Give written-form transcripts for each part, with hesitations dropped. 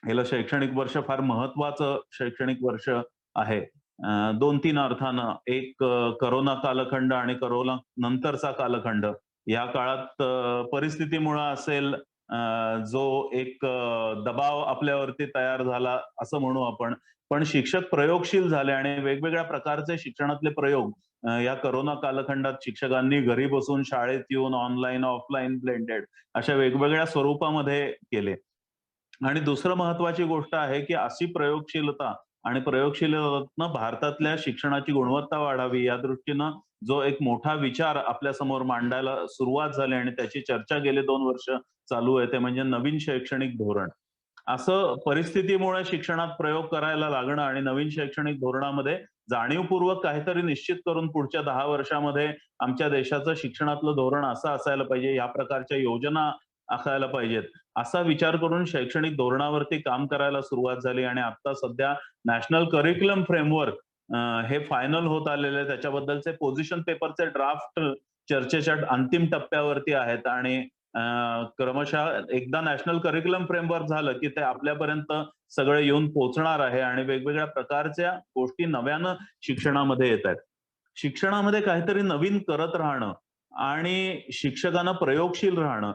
गेलं शैक्षणिक वर्ष फार महत्वाचं शैक्षणिक वर्ष आहे. 2-3 अर्थानं. एक कोरोना कालखंड आणि कोरोना नंतरचा कालखंड. या काळात परिस्थितीमुळं असेल, जो एक दबाव आपल्यावरती तयार झाला असं म्हणू आपण. पण शिक्षक प्रयोगशील झाले आणि वेगवेगळ्या प्रकारचे शिक्षणातले प्रयोग या कोरोना कालखंडात शिक्षकांनी घरी बसून, शाळेत येऊन, ऑनलाईन, ऑफलाईन, ब्लेंडेड अशा वेगवेगळ्या स्वरूपामध्ये केले. आणि दुसरं महत्वाची गोष्ट आहे, की अशी प्रयोगशीलता आणि प्रयोगशीलतेतनं भारतातल्या शिक्षणाची गुणवत्ता वाढावी या दृष्टीनं जो एक मोठा विचार आपल्यासमोर मांडायला सुरुवात झाली आणि त्याची चर्चा गेले 2 वर्ष चालू आहे, ते म्हणजे नवीन शैक्षणिक धोरण. असं परिस्थितीमुळे शिक्षणात प्रयोग करायला लागणं आणि नवीन शैक्षणिक धोरणामध्ये जाणीवपूर्वक काहीतरी निश्चित करून पुढच्या 10 वर्षामध्ये आमच्या देशाचं शिक्षणातलं धोरण असं असायला पाहिजे, या प्रकारच्या योजना आखायला पाहिजेत. असा विचार करून शैक्षणिक धोरणावरती काम करायला सुरुवात झाली आणि आता सध्या नॅशनल करिक्युलम फ्रेमवर्क हे फायनल होत आलेले आहे. त्याच्याबद्दलचे पोझिशन पेपरचे ड्राफ्ट चर्चेच्या अंतिम टप्प्यावरती आहेत आणि क्रमशः एकदा नॅशनल करिक्युलम फ्रेमवर्क झालं, की ते आपल्यापर्यंत सगळं येऊन पोहोचणार आहे आणि वेगवेगळ्या प्रकारच्या गोष्टी नव्यानं शिक्षणामध्ये येतायत. शिक्षणामध्ये काहीतरी नवीन करत राहणं आणि शिक्षकांना प्रयोगशील राहणं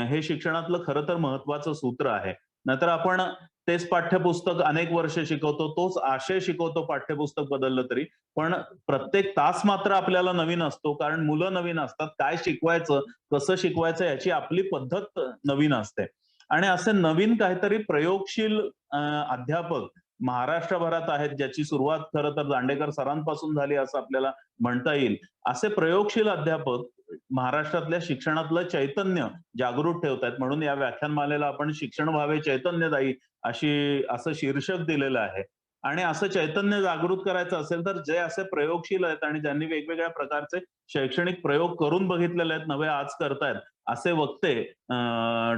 हे शिक्षणातलं खरं तर महत्वाचं सूत्र आहे. नाहीतर आपण तेच पाठ्यपुस्तक अनेक वर्ष शिकवतो, तोच आशय शिकवतो पाठ्यपुस्तक बदललं तरी. पण प्रत्येक तास मात्र आपल्याला नवीन असतो, कारण मुलं नवीन असतात. काय शिकवायचं, कसं शिकवायचं याची आपली पद्धत नवीन असते. आणि असे नवीन काहीतरी प्रयोगशील अध्यापक महाराष्ट्रभरात आहेत, ज्याची सुरुवात खरं तर दांडेकर सरांपासून झाली असं आपल्याला म्हणता येईल. असे प्रयोगशील अध्यापक महाराष्ट्रातल्या शिक्षणातलं चैतन्य जागृत ठेवतायत. म्हणून या व्याख्यानमालेला आपण शिक्षण व्हावे चैतन्यदायी असं शीर्षक दिलेलं आहे. आणि असं चैतन्य जागृत करायचं असेल तर जे असे प्रयोगशील आहेत आणि ज्यांनी वेगवेगळ्या प्रकारचे शैक्षणिक प्रयोग करून बघितलेले आहेत, नवे आज करतायत, असे वक्ते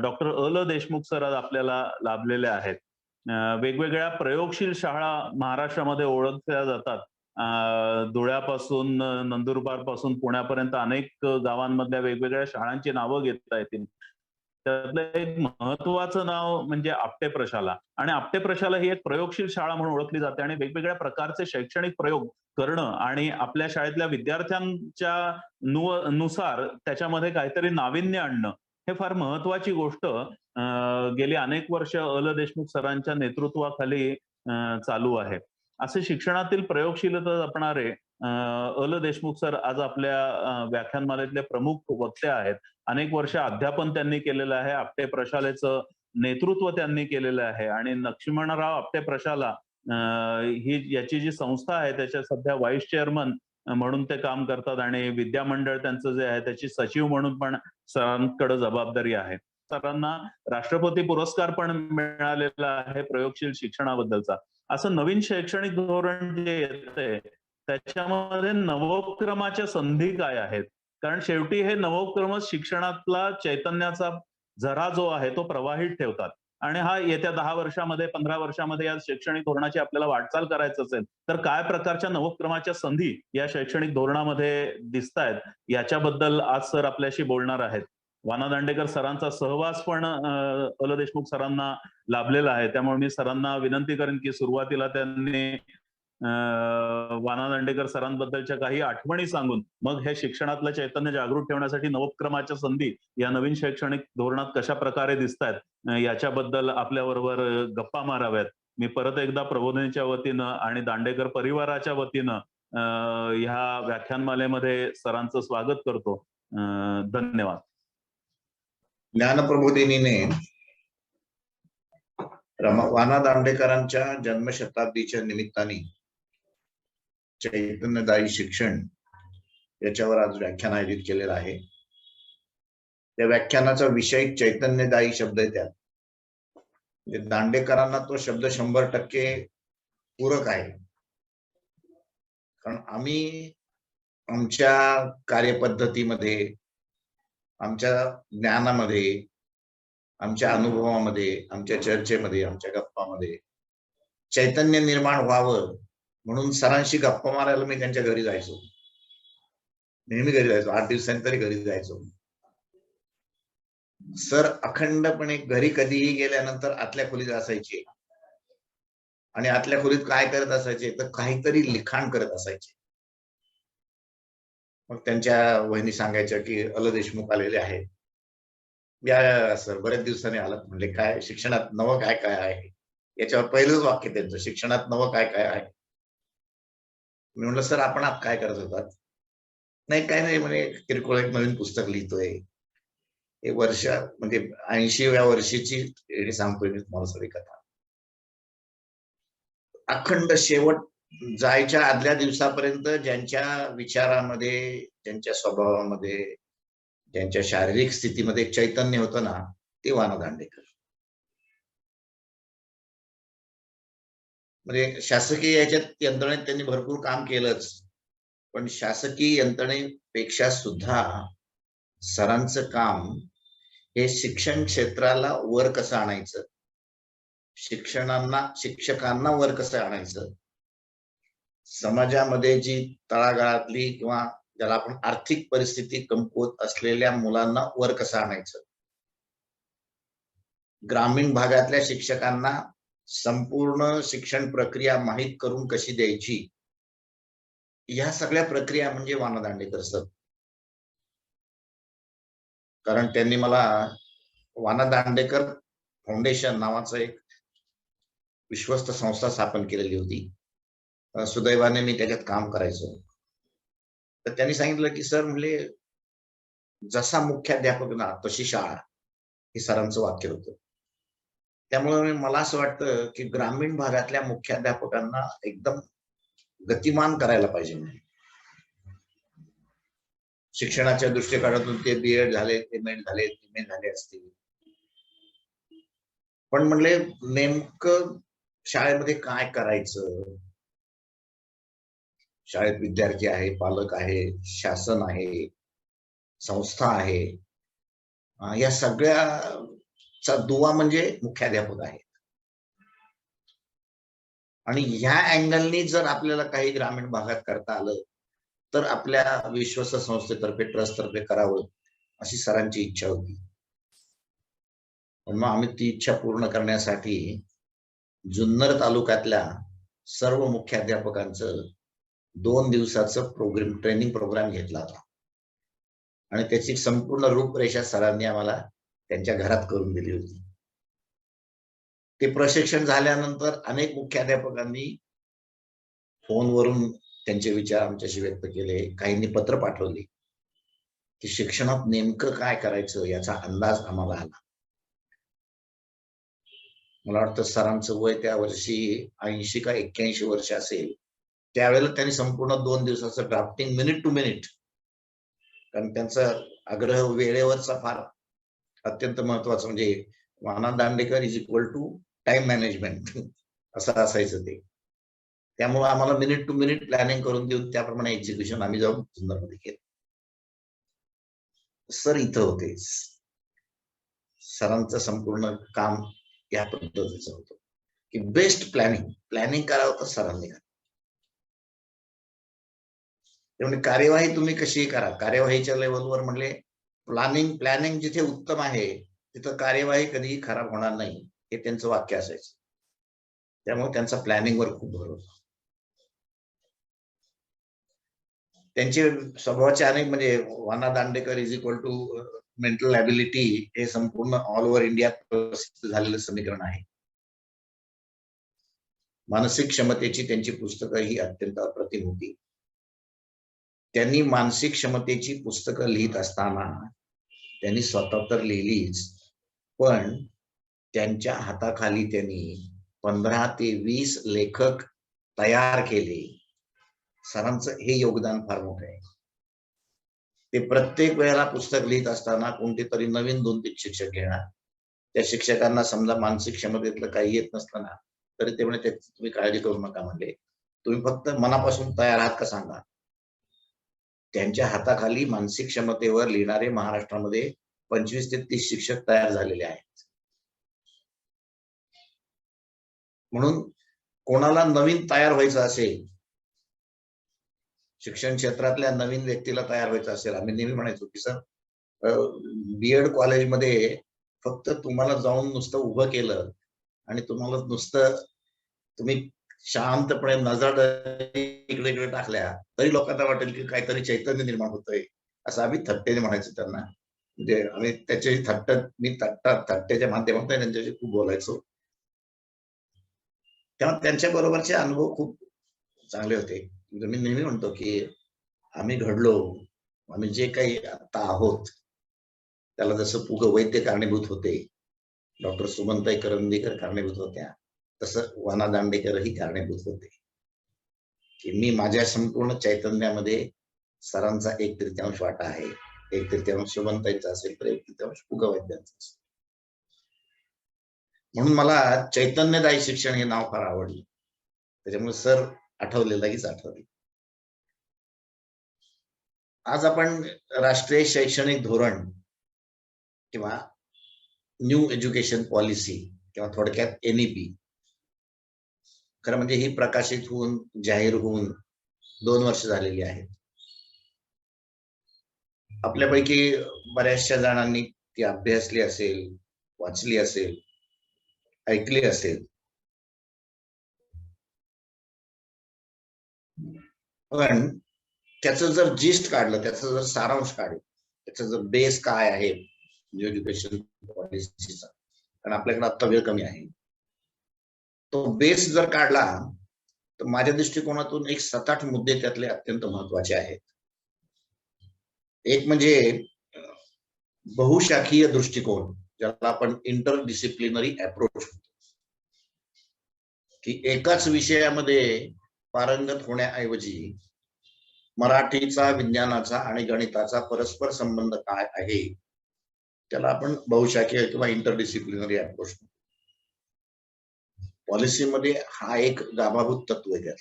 डॉक्टर ल. देशमुख सर आज आपल्याला लाभलेले आहेत. वेगवेगळ्या प्रयोगशील शाळा महाराष्ट्रामध्ये ओळखल्या जातात. धुळ्यापासून नंदुरबारपासून पुण्यापर्यंत अनेक गावांमधल्या वेगवेगळ्या शाळांची नावं घेता येतील. त्यातलं एक महत्वाचं नाव म्हणजे आपटे प्रशाला आणि आपटे प्रशाला ही एक प्रयोगशील शाळा म्हणून ओळखली जाते आणि वेगवेगळ्या प्रकारचे शैक्षणिक प्रयोग करणं आणि आपल्या शाळेतल्या विद्यार्थ्यांच्या नुसार त्याच्यामध्ये काहीतरी नाविन्य आणणं हे फार महत्वाची गोष्ट गेली अनेक वर्ष ल. देशमुख सरांच्या नेतृत्वाखाली चालू आहे. असे शिक्षणातील प्रयोगशीलता जपणारे ल. देशमुख सर आज आपल्या व्याख्यानमालेतले प्रमुख वक्ते आहेत. अनेक वर्ष अध्यापन त्यांनी केलेलं आहे. आपटे प्रशालेचं नेतृत्व त्यांनी केलेलं आहे आणि लक्ष्मणराव आपटे प्रशाला ही याची जी संस्था आहे त्याच्या सध्या व्हाईस चेअरमन म्हणून ते काम करतात आणि विद्यामंडळ त्यांचं जे आहे त्याची सचिव म्हणून पण सरांकडे जबाबदारी आहे. सरांना राष्ट्रपती पुरस्कार पण मिळालेला आहे प्रयोगशील शिक्षणाबद्दलचा. असं नवीन शैक्षणिक धोरण जे येतंय त्याच्यामध्ये नवोपक्रमाच्या संधी काय आहेत? कारण शेवटी हे नवोपक्रमच शिक्षणातला चैतन्याचा झरा जो आहे तो प्रवाहित ठेवतात. आणि हा येत्या 10 वर्षामध्ये, 15 वर्षामध्ये या शैक्षणिक धोरणाची आपल्याला वाटचाल करायचं असेल, तर काय प्रकारच्या नवोपक्रमाच्या संधी या शैक्षणिक धोरणामध्ये दिसतायत, याच्याबद्दल आज सर आपल्याशी बोलणार आहेत. वाना दांडेकर सरांचा सहवास पण ल. देशमुख सरांना लाभलेला आहे. त्यामुळे मी सरांना विनंती करेन, की सुरुवातीला त्यांनी वाना दांडेकर सरांबद्दलच्या काही आठवणी सांगून मग हे शिक्षणातलं चैतन्य जागृत ठेवण्यासाठी नवोपक्रमाच्या संधी या नवीन शैक्षणिक धोरणात कशा प्रकारे दिसतायत याच्याबद्दल आपल्याबरोबर गप्पा माराव्यात. मी परत एकदा प्रबोधिनीच्या वतीनं आणि दांडेकर परिवाराच्या वतीनं ह्या व्याख्यानमालेमध्ये सरांचं स्वागत करतो. धन्यवाद. ज्ञानप्रबोधिनीने वाना दांडेकरांच्या जन्मशताब्दीच्या निमित्ताने चैतन्यदायी शिक्षण याच्यावर आज व्याख्यान आयोजित केलेलं आहे. त्या व्याख्यानाचा विषय चैतन्यदायी शब्द आहे. त्यात म्हणजे दांडेकरांना तो शब्द 100% पूरक आहे. कारण आम्ही आमच्या कार्यपद्धतीमध्ये, आमच्या ज्ञानामध्ये, आमच्या अनुभवामध्ये, आमच्या चर्चेमध्ये, आमच्या गप्पामध्ये चैतन्य निर्माण व्हावं म्हणून सरांशी गप्पा मारायला मी त्यांच्या घरी जायचो. नेहमी घरी जायचो. 8 दिवसांनी तरी घरी जायचो. सर अखंडपणे घरी कधीही गेल्यानंतर आतल्या खोलीत असायचे आणि आतल्या खोलीत काय करत असायचे तर काहीतरी लिखाण करत असायचे. मग त्यांच्या वहिनी सांगायच्या की अल देशमुख आलेले आहेत. या सर बऱ्याच दिवसांनी आलात. म्हणले काय शिक्षणात नवं काय काय आहे? याच्यावर पहिलंच वाक्य त्यांचं, शिक्षणात नवं काय काय आहे? मी म्हटलं सर आपण आत काय करत होतात? नाही काय नाही म्हणे किरकोळ एक नवीन पुस्तक लिहितोय. हे वर्ष म्हणजे 80व्या वर्षीची हे सांगतोय मी तुम्हाला सगळी कथा. अखंड शेवट जायच्या आदल्या दिवसापर्यंत ज्यांच्या विचारामध्ये, ज्यांच्या स्वभावामध्ये, ज्यांच्या शारीरिक स्थितीमध्ये एक चैतन्य होतं ना, ते वाना दांडेकर. म्हणजे शासकीय याच्यात यंत्रणेत त्यांनी भरपूर काम केलंच, पण शासकीय यंत्रणेपेक्षा सुद्धा सरांचं काम हे शिक्षण क्षेत्राला वर कसं आणायचं, शिक्षकांना वर कसं आणायचं, समाजामध्ये जी तळागाळातली किंवा ज्याला आपण आर्थिक परिस्थिती कमकुवत असलेल्या मुलांना वर कसं आणायचं, ग्रामीण भागातल्या शिक्षकांना संपूर्ण शिक्षण प्रक्रिया माहीत करून कशी द्यायची, ह्या सगळ्या प्रक्रिया म्हणजे वाना दांडेकर सर. कारण त्यांनी मला वाना दांडेकर फाउंडेशन नावाचं एक विश्वस्त संस्था स्थापन केलेली होती. सुदैवाने मी त्याच्यात काम करायचो. तर त्यांनी सांगितलं की सर म्हणले जसा मुख्याध्यापक ना तशी शाळा, हे सरांचं वाक्य होतं. त्यामुळे मला असं वाटतं की ग्रामीण भागातल्या मुख्याध्यापकांना एकदम गतिमान करायला पाहिजे. शिक्षणाच्या दृष्टिकोनातून ते बीएड झाले, एमएड झाले, एमए झाले असतील, पण म्हणले नेमकं शाळेमध्ये काय करायचं, शाळेत विद्यार्थी आहे, पालक आहे, शासन आहे, संस्था आहे, या सगळ्याचा दुवा म्हणजे मुख्याध्यापक आहे. आणि ह्या अँगलनी जर आपल्याला काही ग्रामीण भागात करता आलं तर आपल्या विश्वस्त संस्थेतर्फे ट्रस्टतर्फे करावं अशी सरांची इच्छा होती. मग आम्ही ती इच्छा पूर्ण करण्यासाठी जुन्नर तालुक्यातल्या सर्व मुख्याध्यापकांचं 2 दिवसाचं ट्रेनिंग प्रोग्राम घेतला होता आणि त्याची संपूर्ण रूपरेषा सरांनी आम्हाला त्यांच्या घरात करून दिली होती. ते प्रशिक्षण झाल्यानंतर अनेक मुख्याध्यापकांनी फोनवरून त्यांचे विचार आमच्याशी व्यक्त केले, काहींनी पत्र पाठवली की शिक्षणात नेमकं काय करायचं याचा अंदाज आम्हाला आला. मला वाटतं सरांचं वय त्या वर्षी 80 का 81 वर्ष असेल. त्यावेळेला त्यांनी संपूर्ण 2 दिवसाचं ड्राफ्टिंग मिनिट टू मिनिट, कारण त्यांचा आग्रह वेळेवरचा फार अत्यंत महत्वाचं, म्हणजे Vana Dandekar is equal to time management असं असायचं ते. त्यामुळे आम्हाला मिनिट टू मिनिट प्लॅनिंग करून देऊन त्याप्रमाणे एक्झिक्युशन आम्ही जाऊन जुन्नरमध्ये केलं. सर इथं होते. सरांचं संपूर्ण काम या पद्धतीचं होतं की बेस्ट प्लॅनिंग करावं तर सरांनी करा. त्यामुळे कार्यवाही तुम्ही कशी करा, कार्यवाहीच्या लेवलवर म्हणले प्लॅनिंग जिथे उत्तम आहे तिथं कार्यवाही कधीही खराब होणार नाही, हे त्यांचं वाक्य असायचं. त्यामुळे त्यांचा प्लॅनिंगवर खूप भर होता. त्यांचे स्वभावाचे अनेक, म्हणजे Vana Dandekar is equal to mental ability हे संपूर्ण ऑल ओव्हर इंडियात प्रसिद्ध झालेलं समीकरण आहे. मानसिक क्षमतेची त्यांची पुस्तकं ही अत्यंत अप्रतिम होती. त्यांनी मानसिक क्षमतेची पुस्तकं लिहित असताना त्यांनी स्वतः तर लिहिलीच, पण त्यांच्या हाताखाली त्यांनी 15 ते 20 लेखक तयार केले. सरांचं हे योगदान फार मोठं आहे. ते प्रत्येक वेळेला पुस्तक लिहित असताना कोणते तरी नवीन 2-3 शिक्षक घेणार. त्या शिक्षकांना समजा मानसिक क्षमतेतलं काही येत नसलं ना तरी ते म्हणे तुम्ही काळजी करू नका, म्हणले तुम्ही फक्त मनापासून तयार आहात का सांगा. त्यांच्या हाताखाली मानसिक क्षमतेवर लिहिणारे महाराष्ट्रामध्ये 25 ते 30 शिक्षक तयार झालेले आहेत. म्हणून कोणाला नवीन तयार व्हायचं असेल, शिक्षण क्षेत्रातल्या नवीन व्यक्तीला तयार व्हायचं असेल, आम्ही नेहमी म्हणायचो की सर बीएड कॉलेजमध्ये फक्त तुम्हाला जाऊन नुसतं उभं केलं आणि तुम्हाला नुसतं तुम्ही शांतपणे नजर इकडे इकडे टाकल्या तरी लोकांना वाटेल की काहीतरी चैतन्य निर्माण होतंय, असं आम्ही थट्टेने म्हणायचो त्यांना. म्हणजे आम्ही त्याची थट्ट्याच्या माध्यमातून त्यांच्याशी खूप बोलायचो. तेव्हा त्यांच्या बरोबरचे अनुभव खूप चांगले होते. म्हणजे मी नेहमी म्हणतो की आम्ही घडलो, आम्ही जे काही आता आहोत त्याला जसं पु. ग. वैद्य कारणीभूत होते, डॉक्टर सुमनताई करंदीकर कारणीभूत होत्या, तसं वाना दांडेकरही कारणीभूत होते. की मी माझ्या संपूर्ण चैतन्यामध्ये सरांचा 1/3 वाटा आहे, 1/3 सुमनताईंचा असेल तर 1/3 पु. ग. वैद्यांचा असेल. म्हणून मला चैतन्यदायी शिक्षण हे नाव फार आवडलं. त्याच्यामुळे सर आठवलेलाहीच आठवले. आज आपण राष्ट्रीय शैक्षणिक धोरण किंवा न्यू एज्युकेशन पॉलिसी किंवा थोडक्यात NEP, खरं म्हणजे ही प्रकाशित होऊन जाहीर होऊन 2 वर्ष झालेली आहेत. आपल्यापैकी बऱ्याचशा जणांनी ती अभ्यासली असेल, वाचली असेल, ऐकली असेल. पण त्याचं जर जिस्ट काढलं, त्याचं जर सारांश काढलं, त्याचा जर बेस काय आहे न्यू एज्युकेशन पॉलिसीचा, कारण आपल्याकडे आता वेळ कमी आहे, तो बेस जर काढला तर माझ्या दृष्टिकोनातून एक 7-8 मुद्दे त्यातले अत्यंत महत्वाचे आहेत. एक म्हणजे बहुशाखीय दृष्टिकोन, ज्याला आपण इंटरडिसिप्लिनरी अप्रोच, की एकाच विषयामध्ये पारंगत होण्याऐवजी मराठीचा, विज्ञानाचा आणि गणिताचा परस्पर संबंध काय आहे त्याला आपण बहुशाखीय किंवा इंटरडिसिप्लिनरी अप्रोच. पॉलिसीमध्ये हा एक गाभाभूत तत्व आहे.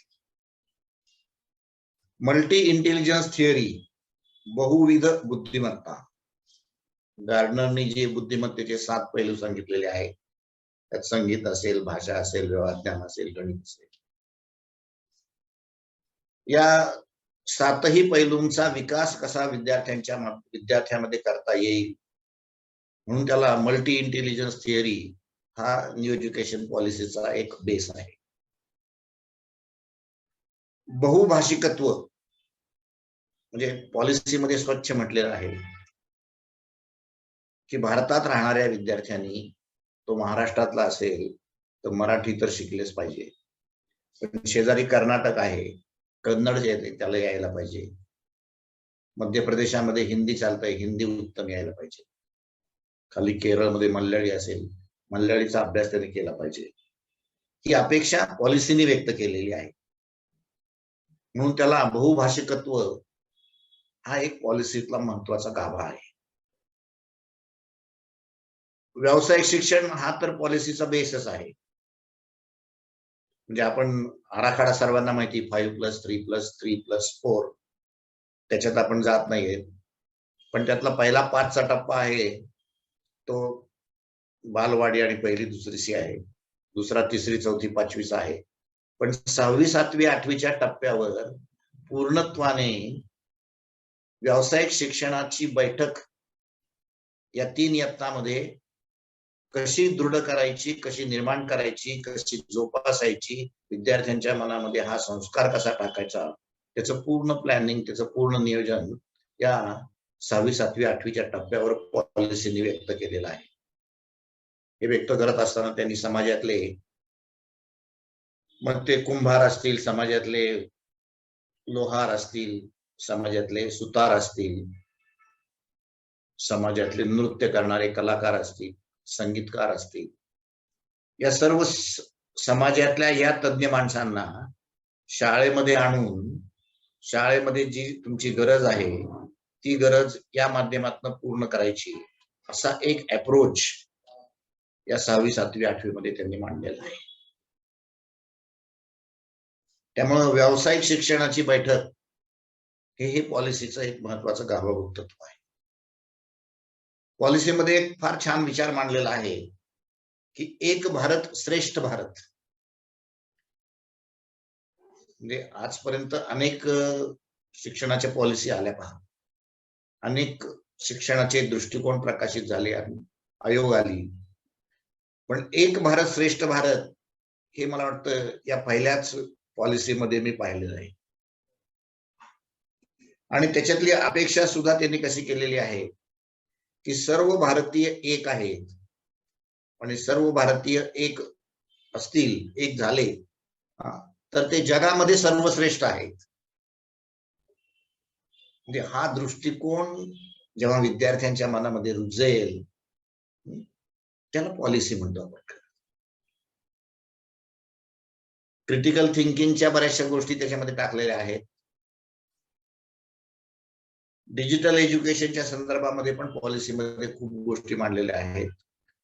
मल्टी इंटेलिजन्स थिअरी, बहुविध बुद्धिमत्ता, गार्डनरनी जे बुद्धिमत्तेचे 7 पैलू सांगितलेले आहेत, त्यात संगीत असेल, भाषा असेल, व्यवहारज्ञान असेल, गणित असेल, या 7ही पैलूंचा विकास कसा विद्यार्थ्यामध्ये करता येईल म्हणून त्याला मल्टी इंटेलिजन्स थिअरी हा न्यू एज्युकेशन पॉलिसीचा एक बेस आहे. बहुभाषिकत्व म्हणजे पॉलिसीमध्ये स्वच्छ म्हटलेलं आहे की भारतात राहणाऱ्या विद्यार्थ्यांनी, तो महाराष्ट्रातला असेल तर मराठी तर शिकलेच पाहिजे, पण शेजारी कर्नाटक आहे, कन्नड जे आहे त्याला यायला पाहिजे, मध्य प्रदेशामध्ये हिंदी चालतंय, हिंदी उत्तम यायला पाहिजे, खाली केरळमध्ये मल्याळी असेल, मल्याळीचा अभ्यास त्यांनी केला पाहिजे, ही अपेक्षा पॉलिसीने व्यक्त केलेली आहे. म्हणून त्याला बहुभाषिकत्व हा एक पॉलिसीतला महत्वाचा गाभा आहे. व्यावसायिक शिक्षण हा तर पॉलिसीचा बेसच आहे. म्हणजे आपण आराखडा सर्वांना माहिती 5+3+3+4 त्याच्यात आपण जात नाहीये, पण त्यातला पहिला 5चा टप्पा आहे तो बालवाडी आणि 1ली 2री आहे, दुसरा 3री 4थी 5वीचा आहे, पण 6वी 7वी 8वीच्या टप्प्यावर पूर्णत्वाने व्यावसायिक शिक्षणाची बैठक या 3 इयत्तामध्ये कशी दृढ करायची, कशी निर्माण करायची, कशी जोपासायची, विद्यार्थ्यांच्या मनामध्ये हा संस्कार कसा टाकायचा, त्याचं पूर्ण प्लॅनिंग, त्याचं पूर्ण नियोजन या 6वी 7वी 8वीच्या टप्प्यावर पॉलिसीने व्यक्त केलेलं आहे. हे व्यक्त करत असताना त्यांनी समाजातले, मग ते कुंभार असतील, समाजातले लोहार असतील, समाजातले सुतार असतील, समाजातले नृत्य करणारे कलाकार असतील, संगीतकार असतील, या सर्व समाजातल्या या तज्ञ माणसांना शाळेमध्ये आणून शाळेमध्ये जी तुमची गरज आहे ती गरज या माध्यमातून पूर्ण करायची, असा एक अप्रोच या 6वी 7वी 8वी मध्ये त्यांनी मांडलेला आहे. त्यामुळे व्यावसायिक शिक्षणाची बैठक हे पॉलिसीचं एक महत्वाचं गाभाभूत तत्व आहे. पॉलिसीमध्ये एक फार छान विचार मांडलेला आहे की एक भारत श्रेष्ठ भारत. म्हणजे आजपर्यंत अनेक शिक्षणाच्या पॉलिसी आल्या पहा, अनेक शिक्षणाचे दृष्टिकोन प्रकाशित झाले आणि आयोग आली. पण एक भारत श्रेष्ठ भारत हे मला वाटतं या पहिल्याच पॉलिसीमध्ये मी पाहिलेलं आहे. आणि त्याच्यातली अपेक्षा सुद्धा त्यांनी कशी केलेली आहे की सर्व भारतीय एक आहेत आणि सर्व भारतीय एक असतील, एक झाले तर ते जगामध्ये सर्वश्रेष्ठ आहेत. म्हणजे हा दृष्टिकोन जेव्हा विद्यार्थ्यांच्या मनामध्ये रुजेल त्याला पॉलिसी म्हणतो आपण. क्रिटिकल थिंकिंगच्या बऱ्याचशा गोष्टी त्याच्यामध्ये टाकलेल्या आहेत. डिजिटल एज्युकेशनच्या संदर्भामध्ये पण पॉलिसीमध्ये खूप गोष्टी मांडलेल्या आहेत.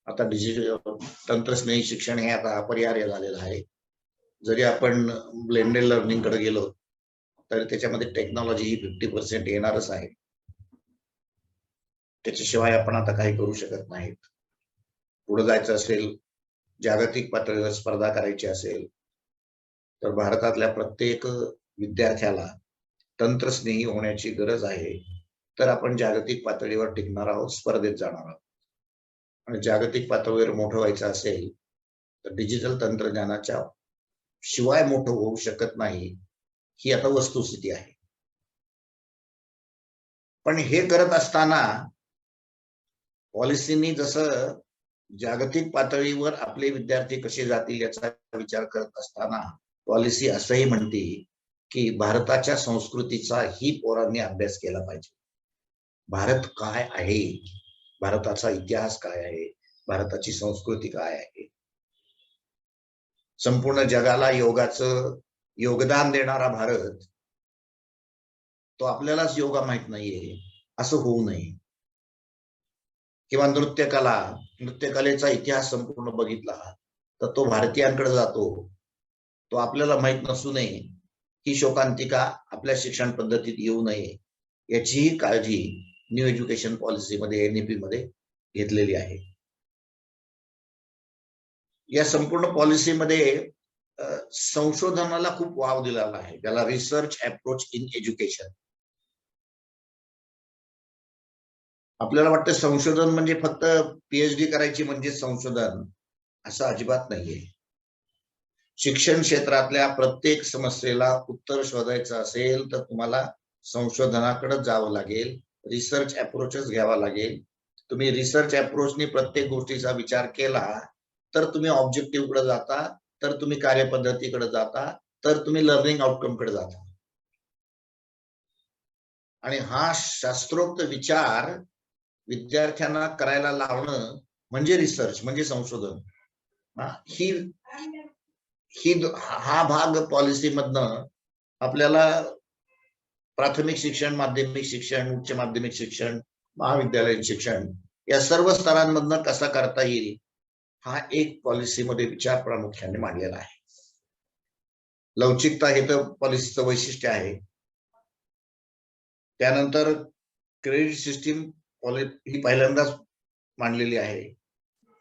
आता डिजिटल तंत्रस्नेही शिक्षण हे आता अपरिहार्य झालेलं आहे. जरी आपण ब्लेंडेड लर्निंग कडे गेलो तर त्याच्यामध्ये टेक्नॉलॉजी ही 50% येणारच आहे. त्याच्याशिवाय आपण आता काही करू शकत नाहीत. पुढे जायचं असेल, जागतिक पातळीवर स्पर्धा करायची असेल तर भारतातल्या प्रत्येक विद्यार्थ्याला तंत्रस्नेही होण्याची गरज आहे. तर आपण जागतिक पातळीवर टिकणार आहोत, स्पर्धेत जाणार आहोत. आणि जागतिक पातळीवर मोठं व्हायचं असेल तर डिजिटल तंत्रज्ञानाच्या शिवाय मोठं होऊ शकत नाही, ही आता वस्तुस्थिती आहे. पण हे करत असताना पॉलिसीनी जसं जागतिक पातळीवर आपले विद्यार्थी कसे जातील याचा विचार करत असताना पॉलिसी असंही म्हणते की भारताच्या संस्कृतीचा ही पोरांनी अभ्यास केला पाहिजे. भारत काय आहे, भारताचा इतिहास काय आहे, भारताची संस्कृती काय आहे. संपूर्ण जगाला योगाचं योगदान देणारा भारत, तो आपल्यालाच योगा माहित नाहीये असं होऊ नये. किंवा नृत्यकलेचा इतिहास संपूर्ण बघितला तर तो भारतीयांकडे जातो, तो आपल्याला माहित नसू नये, ही शोकांतिका आपल्या शिक्षण पद्धतीत येऊ नये याचीही काळजी न्यू एज्युकेशन पॉलिसीमध्ये NEP मध्ये घेतलेली आहे. या संपूर्ण पॉलिसीमध्ये संशोधनाला खूप वाव दिलेला आहे, त्याला रिसर्च अप्रोच इन एज्युकेशन. आपल्याला वाटतं संशोधन म्हणजे फक्त PhD करायची म्हणजे संशोधन, असं अजिबात नाहीये. शिक्षण क्षेत्रातल्या प्रत्येक समस्येला उत्तर शोधायचं असेल तर तुम्हाला संशोधनाकडे जावं लागेल, रिसर्च अप्रोचच घ्यावा लागेल. तुम्ही रिसर्च अप्रोचने प्रत्येक गोष्टीचा विचार केला तर तुम्ही ऑब्जेक्टिव्ह कडे जाता, तर तुम्ही कार्यपद्धतीकडे जाता, तर तुम्ही लर्निंग आउटकम कडे जाता. आणि हा शास्त्रोक्त विचार विद्यार्थ्यांना करायला लावणं म्हणजे रिसर्च, म्हणजे संशोधन. हा भाग पॉलिसीमधनं आपल्याला प्राथमिक शिक्षण, माध्यमिक शिक्षण, उच्च माध्यमिक शिक्षण, महाविद्यालयीन शिक्षण या सर्व स्तरांमधनं कसा करता येईल हा एक पॉलिसीमध्ये विचार प्रामुख्याने मांडलेला आहे. लवचिकता हे तर पॉलिसीचं वैशिष्ट्य आहे. त्यानंतर क्रेडिट सिस्टीम ही पहिल्यांदाच मांडलेली आहे.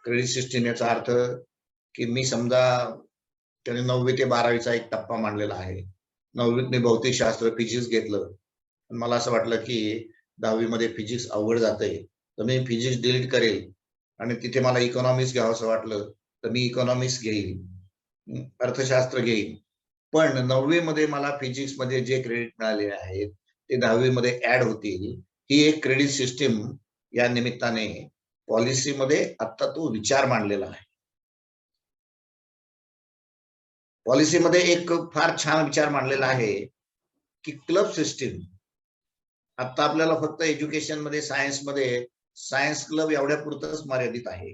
क्रेडिट सिस्टीम याचा अर्थ की मी समजा त्याने 9वी ते 12वीचा एक टप्पा मांडलेला आहे. 9वीत मी भौतिकशास्त्र फिजिक्स घेतलं, मला असं वाटलं की 10वी मध्ये फिजिक्स अवघड जातंय तर मी फिजिक्स डिलीट करेल आणि तिथे मला इकॉनॉमिक्स घ्यावं असं वाटलं तर मी इकॉनॉमिक्स घेईल, अर्थशास्त्र घेईल. पण 9वी मध्ये मला फिजिक्स मध्ये जे क्रेडिट मिळाले आहेत ते 10वी मध्ये ऍड होतील. ही एक क्रेडिट सिस्टीम या निमित्ताने पॉलिसीमध्ये आता तो विचार मांडलेला आहे. पॉलिसीमध्ये एक फार छान विचार मांडलेला आहे की क्लब सिस्टीम. आता आपल्याला फक्त एज्युकेशन मध्ये सायन्स क्लब एवढ्या पुरतच मर्यादित आहे.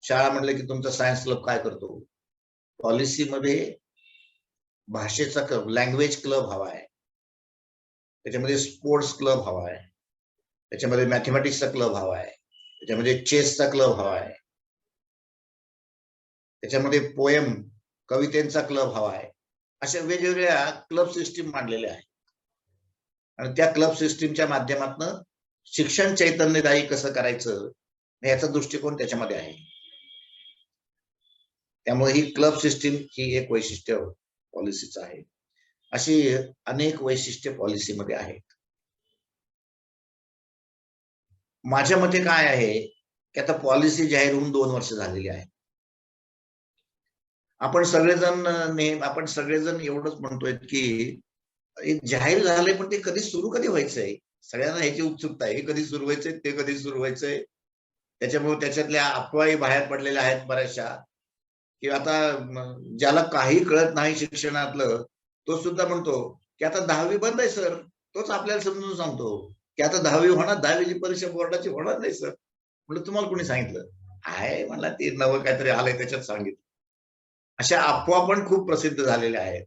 शाळा म्हणले की तुमचा सायन्स क्लब काय करतो. पॉलिसीमध्ये भाषेचा क्लब, लँग्वेज क्लब हवा आहे, त्याच्यामध्ये स्पोर्ट्स क्लब हवा आहे, त्याच्यामध्ये मॅथमॅटिक्सचा क्लब हवा आहे, त्याच्यामध्ये चेसचा क्लब हवा आहे, त्याच्यामध्ये पोएम कवितेचा क्लब हवा आहे. अशा वेगवेगळ्या क्लब सिस्टीम मांडलेल्या आहेत आणि त्या क्लब सिस्टीमच्या माध्यमातून शिक्षण चैतन्यदायी कसं करायचं याचा दृष्टिकोन त्याच्यामध्ये आहे. त्यामुळे ही क्लब सिस्टीम ही एक वैशिष्ट्य पॉलिसीचं आहे. अशी अनेक वैशिष्ट्ये पॉलिसीमध्ये आहेत. माझ्या मते काय आहे की आता पॉलिसी जाहीर होऊन 2 वर्ष झालेली आहे. आपण सगळेजण एवढंच म्हणतोय की एक जाहीर झालंय, पण ते कधी व्हायचंय? सगळ्यांना ह्याची उत्सुकता आहे. हे कधी सुरू व्हायचंय, ते कधी सुरू व्हायचंय? त्याच्यामुळे त्याच्यातल्या अफवाही बाहेर पडलेल्या आहेत बऱ्याचशा, की आता ज्याला काही कळत नाही शिक्षणातलं, तो सुद्धा म्हणतो की आता 10वी बंद आहे सर. तोच आपल्याला समजून सांगतो की आता 10वी होणार, 10वीची परीक्षा बोर्डाची होणार नाही सर. म्हटलं तुम्हाला कोणी सांगितलं? आहे म्हणला ते नवं काहीतरी आलंय त्याच्यात सांगितलं. अशा अफवा पण खूप प्रसिद्ध झालेल्या आहेत.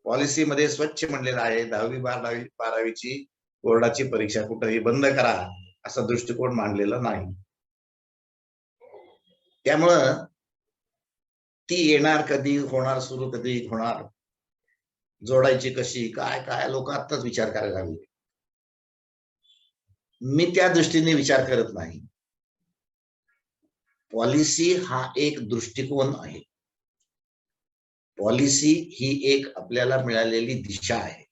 पॉलिसीमध्ये स्वच्छ म्हणलेलं आहे 10वी 12वीची बोर्डाची परीक्षा कुठेही बंद करा, असा दृष्टिकोन मांडलेला नाही. त्यामुळं ती येणार कधी, होणार सुरू कधी होणार, जोडायची कशी, काय काय लोक आत्ताच विचार करायला लागले. मी त्या दृष्टीने विचार करत नाही. पॉलिसी हा एक दृष्टिकोन आहे. पॉलिसी ही एक आपल्याला मिळालेली दिशा आहे.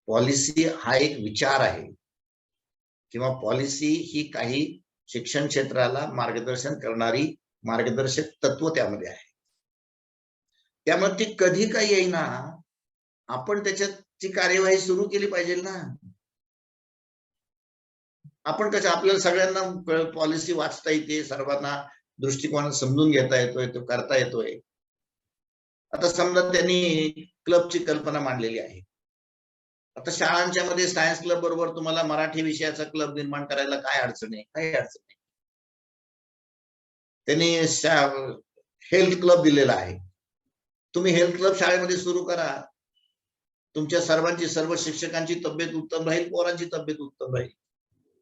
पॉलिसी हा एक विचार आहे किंवा पॉलिसी ही काही शिक्षण क्षेत्राला मार्गदर्शन करणारी मार्गदर्शक तत्व त्यामध्ये आहे. त्यामुळे ती कधी काही येईना, आपण त्याच्याची कार्यवाही सुरू केली पाहिजे ना. आपण कसं आपल्याला सगळ्यांना पॉलिसी वाचता येते, सर्वांना दृष्टिकोन समजून घेता येतोय, तो करता येतोय. आता समजा त्यांनी क्लबची कल्पना मांडलेली आहे. आता शाळांच्या मध्ये सायन्स क्लब बरोबर तुम्हाला मराठी विषयाचा क्लब निर्माण करायला काय अडचण आहे? काही अडचण नाही. त्यांनी हेल्थ क्लब दिलेला आहे. तुम्ही हेल्थ क्लब शाळेमध्ये सुरू करा. तुमच्या सर्व शिक्षकांची तब्येत उत्तम राहील, पोरांची तब्येत उत्तम राहील.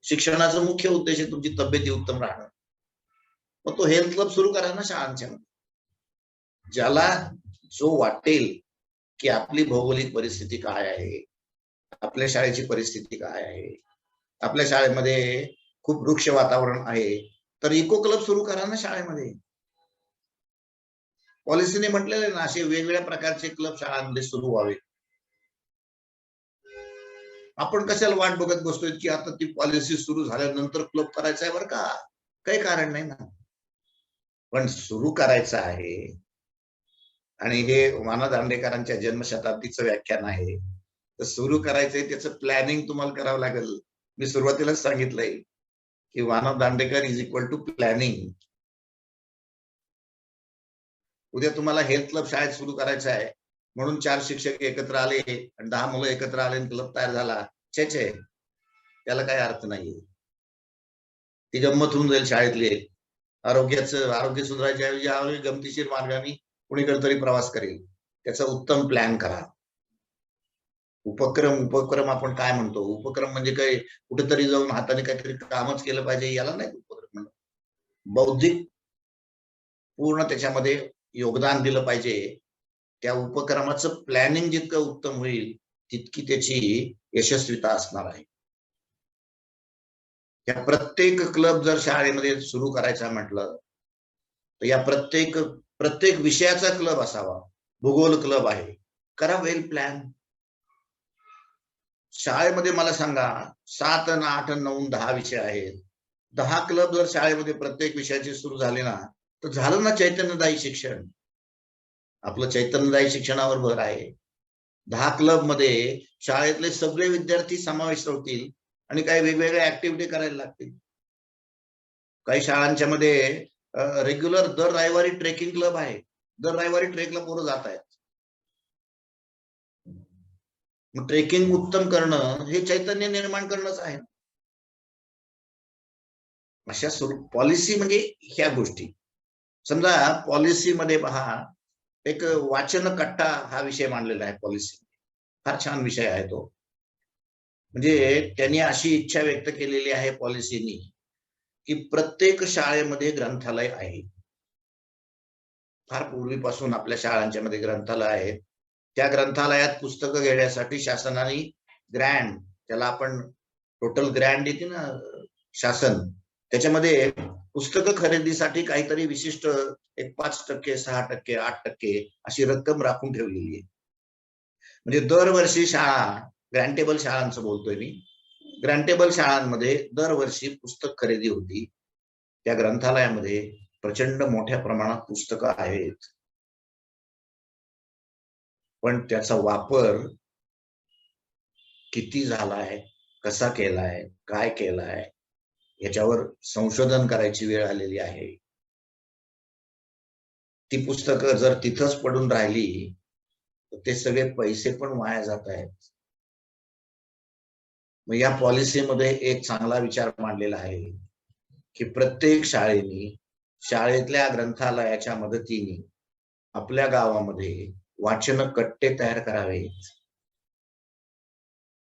शिक्षणाचा मुख्य उद्देश आहे तुमची तब्येत उत्तम राहणं. मग तो हेल्थ क्लब सुरू करा ना शाळांच्या मध्ये. ज्याला जो वाटेल की आपली भौगोलिक परिस्थिती काय आहे, आपल्या शाळेची परिस्थिती काय आहे, आपल्या शाळेमध्ये खूप वृक्ष वातावरण आहे, तर इको क्लब सुरू करा ना शाळेमध्ये. पॉलिसीने म्हटलेलं आहे ना, असे वेगवेगळ्या प्रकारचे क्लब शाळांमध्ये सुरू व्हावे. आपण कशाला वाट बघत बसतोय की आता ती पॉलिसी सुरू झाल्यानंतर क्लब करायचा आहे बरं का? काही कारण नाही ना. पण सुरू करायचं आहे आणि हे वाना दांडेकरांच्या जन्मशताब्दीचं व्याख्यान आहे. तर सुरू करायचंय त्याचं प्लॅनिंग तुम्हाला करावं लागेल. मी सुरुवातीलाच सांगितलंय की Vana Dandekar is equal to planning. उद्या तुम्हाला हेल्थ क्लब शाळेत सुरू करायचा आहे म्हणून 4 शिक्षक एकत्र आले आणि 10 मुलं एकत्र आले आणि क्लब तयार झाला. छे त्याला काही अर्थ नाहीये. ती गंमत होऊन जाईल शाळेतली. आरोग्य सुधारायच्या ऐवजी गमतीशीर मार्गाने कुणीकडे तरी प्रवास करेल. त्याचा उत्तम प्लॅन करा. उपक्रम आपण काय म्हणतो? उपक्रम म्हणजे काय, कुठेतरी जाऊन हाताने काहीतरी कामच केलं पाहिजे याला नाही उपक्रम म्हणत. बौद्धिक पूर्ण त्याच्यामध्ये योगदान दिलं पाहिजे. त्या उपक्रमाचं प्लॅनिंग जितकं उत्तम होईल तितकी त्याची यशस्वीता असणार आहे. या प्रत्येक क्लब जर शाळेमध्ये सुरू करायचा म्हटलं तर या प्रत्येक विषयाचा क्लब असावा. भूगोल क्लब आहे, करा वेल प्लॅन. शाळेमध्ये मला सांगा 7 आणि 8 आणि 9 10 विषय आहेत. 10 क्लब जर शाळेमध्ये प्रत्येक विषयाचे सुरू झाले ना, तर झालं ना चैतन्यदायी शिक्षण. आपलं चैतन्यदायी शिक्षणावर भर आहे. 10 क्लब मध्ये शाळेतले सगळे विद्यार्थी समाविष्ट होतील आणि काही वेगवेगळ्या ऍक्टिव्हिटी करायला लागतील. काही शाळांच्या मध्ये रेग्युलर दर रविवारी ट्रेकिंग क्लब आहे. दर रविवारी ट्रेकला पोरं जात आहेत. मग ट्रेकिंग उत्तम करणं हे चैतन्य निर्माण करणंच आहे. अशा पॉलिसी म्हणजे ह्या गोष्टी. समजा पॉलिसीमध्ये पहा, एक वाचन कट्टा हा विषय मांडलेला आहे पॉलिसी. फार छान विषय आहे तो. म्हणजे त्यांनी अशी इच्छा व्यक्त केलेली आहे पॉलिसीनी की प्रत्येक शाळेमध्ये ग्रंथालय आहे. फार पूर्वीपासून आपल्या शाळांच्या मध्ये ग्रंथालय आहेत. त्या ग्रंथालयात पुस्तकं घेण्यासाठी शासनाने ग्रँड, त्याला आपण टोटल ग्रँड येते ना शासन, त्याच्यामध्ये पुस्तकं खरेदीसाठी काहीतरी विशिष्ट एक 5%, 6%, 8% अशी रक्कम राखून ठेवलेली आहे. म्हणजे दरवर्षी शाळा, ग्रँटेबल शाळांचं बोलतोय मी, ग्रँटेबल शाळांमध्ये दरवर्षी पुस्तक खरेदी होती. त्या ग्रंथालयामध्ये प्रचंड मोठ्या प्रमाणात पुस्तकं आहेत, पण त्याचा वापर किती झालाय, कसा केलाय, काय केलाय याच्यावर संशोधन करायची वेळ आलेली आहे. ती पुस्तकं जर तिथंच पडून राहिली तर ते सगळे पैसे पण वाया जात आहेत. मग या पॉलिसीमध्ये एक चांगला विचार मांडलेला आहे की प्रत्येक शाळेने शाळेतल्या ग्रंथालयाच्या मदतीने आपल्या गावामध्ये वाचन कट्टे तयार करावेत.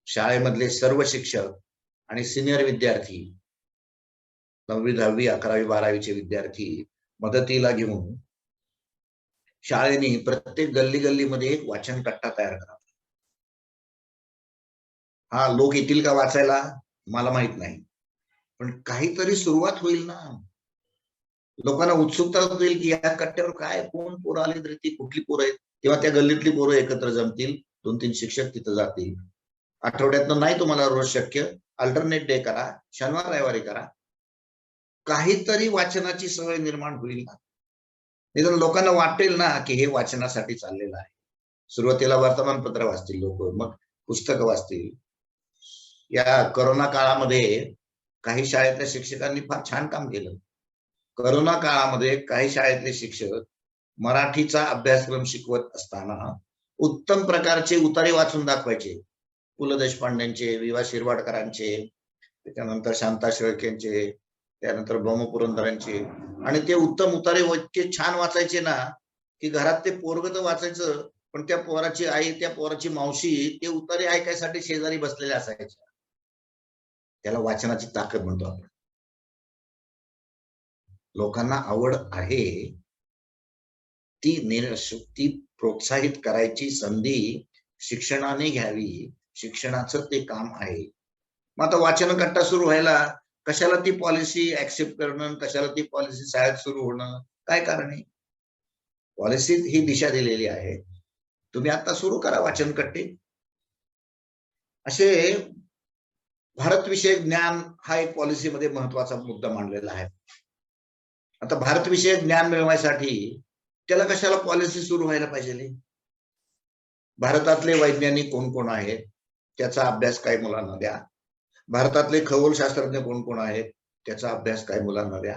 शाळेमधले सर्व शिक्षक आणि सिनियर विद्यार्थी, 9वी 10वी 11वी 12वीचे विद्यार्थी मदतीला घेऊन शाळेने प्रत्येक गल्ली गल्लीमध्ये एक वाचन कट्टा तयार करावा. हा, लोक येतील का वाचायला मला माहित नाही, पण काहीतरी सुरुवात होईल ना. लोकांना उत्सुकता होईल की या कट्ट्यावर काय, कोण पोरं आली तरी ती कुठली पोरं आहेत. तेव्हा त्या गल्लीतली पोरं एकत्र जमतील, 2-3 शिक्षक तिथं जातील. आठवड्यातनं नाही तुम्हाला रोज शक्य, अल्टरनेट डे करा, शनिवार रविवारी करा. काहीतरी वाचनाची सवय निर्माण होईल ना. निदान लोकांना वाटेल ना की हे वाचनासाठी चाललेलं आहे. सुरुवातीला वर्तमानपत्र वाचतील लोक, मग पुस्तकं वाचतील. या कोरोना काळामध्ये काही शाळेतल्या शिक्षकांनी फार छान काम केलं. कोरोना काळामध्ये काही शाळेतले शिक्षक मराठीचा अभ्यासक्रम शिकवत असताना उत्तम प्रकारचे उतारे वाचून दाखवायचे. पु ल देशपांडेंचे, वि.वा. शिरवाडकरांचे, त्याच्यानंतर शांता शेळकेंचे, त्यानंतर भौम पुरंदरांचे, आणि ते उत्तम उतारे इतके छान वाचायचे ना की घरात ते पोरगं तर वाचायचं, पण त्या पोराची आई, त्या पोराची मावशी ते उतारे ऐकायसाठी शेजारी बसलेले असायच्या. त्याला वाचनाची ताकद म्हणतो आपण. लोकांना आवड आहे ती प्रोत्साहित करायची संधी शिक्षणाने घ्यावी. शिक्षणाचं ते काम आहे. मग आता वाचन कट्टा सुरू व्हायला कशाला ती पॉलिसी ऍक्सेप्ट करणं, कशाला ती पॉलिसी शाळेत सुरू होणं, काय कारण आहे? पॉलिसीत ही दिशा दिलेली आहे, तुम्ही आता सुरू करा वाचन कट्टे. असे भारत विषयक ज्ञान हा एक पॉलिसीमध्ये महत्वाचा मुद्दा मांडलेला आहे. आता भारत विषयक ज्ञान मिळवण्यासाठी त्याला कशाला पॉलिसी सुरू व्हायला पाहिजे? भारतातले वैज्ञानिक कोण कोण आहेत त्याचा अभ्यास काय मुलांना द्या. भारतातले खगोलशास्त्रज्ञ कोण कोण आहेत त्याचा अभ्यास काय मुलांना द्या.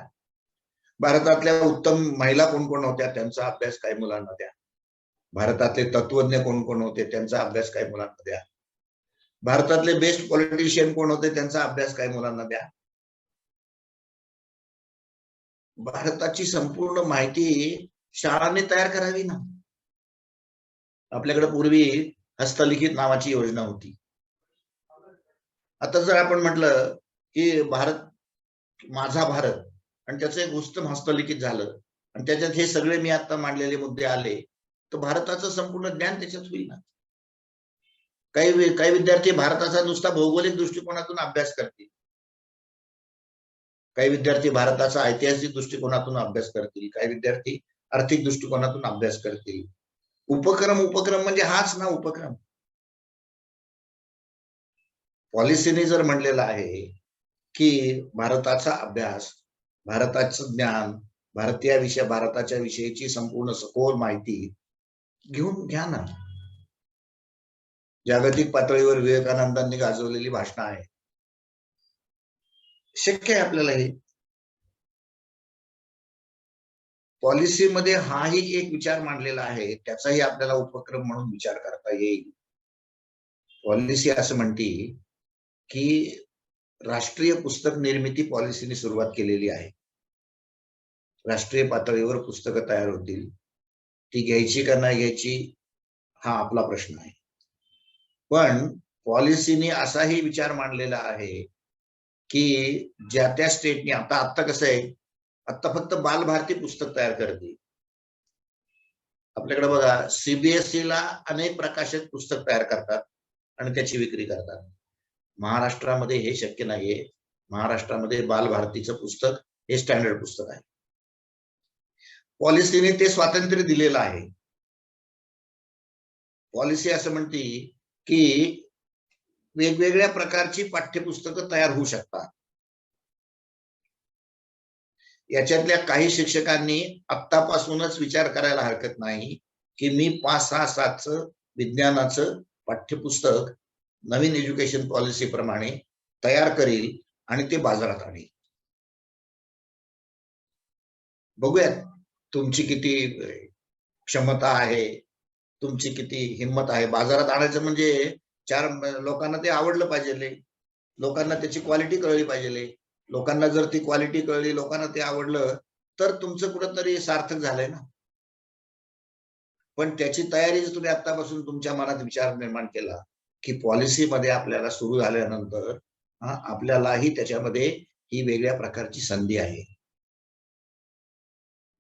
भारतातल्या उत्तम महिला कोण कोण होत्या त्यांचा अभ्यास काय मुलांना द्या. भारतातले तत्वज्ञ कोण कोण होते त्यांचा अभ्यास काय मुलांना द्या. भारतातले बेस्ट पॉलिटिशियन कोण होते त्यांचा अभ्यास काय मुलांना द्या. भारताची संपूर्ण माहिती शाळांनी तयार करावी ना. आपल्याकडे पूर्वी हस्तलिखित नावाची योजना होती. आता जर आपण म्हटलं की भारत, माझा भारत, आणि त्याचं एक उत्तम हस्तलिखित झालं आणि त्याच्यात हे सगळे मी आता मांडलेले मुद्दे आले, तर भारताचं संपूर्ण ज्ञान त्याच्यात होईल ना. काही विद्यार्थी भारताचा नुसता भौगोलिक दृष्टिकोनातून अभ्यास करतील, काही विद्यार्थी भारताचा ऐतिहासिक दृष्टिकोनातून अभ्यास करतील, काही विद्यार्थी आर्थिक दृष्टिकोनातून अभ्यास करतील. उपक्रम म्हणजे हाच ना उपक्रम. पॉलिसीने जर म्हणलेलं आहे की भारताचा अभ्यास, भारताचं ज्ञान, भारताच्या विषयीची संपूर्ण सखोल माहिती घेऊन घ्या ना. जागतिक पातळीवर विवेकानंदांनी गाजवलेली भाषणं आहे, शक्य आहे आपल्याला हे. पॉलिसीमध्ये हाही एक विचार मांडलेला आहे, त्याचाही आपल्याला उपक्रम म्हणून विचार करता येईल. पॉलिसी असं म्हणते की राष्ट्रीय पुस्तक निर्मिती पॉलिसीने सुरुवात केलेली आहे. राष्ट्रीय पातळीवर पुस्तकं तयार होतील, ती घ्यायची का नाही घ्यायची हा आपला प्रश्न आहे. पण पॉलिसीने असाही विचार मांडलेला आहे की ज्या त्या स्टेटने, आता कसं आहे, आता फक्त बालभारती पुस्तक तयार करते. आपल्याकडे बघा, सीबीएसई ला अनेक प्रकाशक पुस्तक तयार करतात आणि त्याची विक्री करतात. महाराष्ट्रामध्ये हे शक्य नाहीये. महाराष्ट्रामध्ये बालभारतीचं पुस्तक हे स्टँडर्ड पुस्तक आहे. पॉलिसीने ते स्वातंत्र्य दिलेलं आहे. पॉलिसी असं म्हणते की वेगवेगळ्या प्रकारची पाठ्यपुस्तकं तयार होऊ शकतात. याच्यातल्या काही शिक्षकांनी आत्तापासूनच विचार करायला हरकत नाही की मी 5-6-7चं विज्ञानाचं पाठ्यपुस्तक नवीन एज्युकेशन पॉलिसी प्रमाणे तयार करील आणि ते बाजारात आणील. बघूयात तुमची किती क्षमता आहे, तुमची किती हिंमत आहे. बाजारात आणायचं म्हणजे 4 लोकांना ते आवडलं पाहिजे, लोकांना त्याची क्वालिटी कळली पाहिजे. लोकांना जर ती क्वालिटी कळली, लोकांना ते आवडलं, तर तुमचं कुठंतरी सार्थक झालंय ना. पण त्याची तयारी तुम्ही आतापासून तुमच्या मनात विचार निर्माण केला की पॉलिसीमध्ये आपल्याला सुरू झाल्यानंतर आपल्यालाही त्याच्यामध्ये ही वेगळ्या प्रकारची संधी आहे.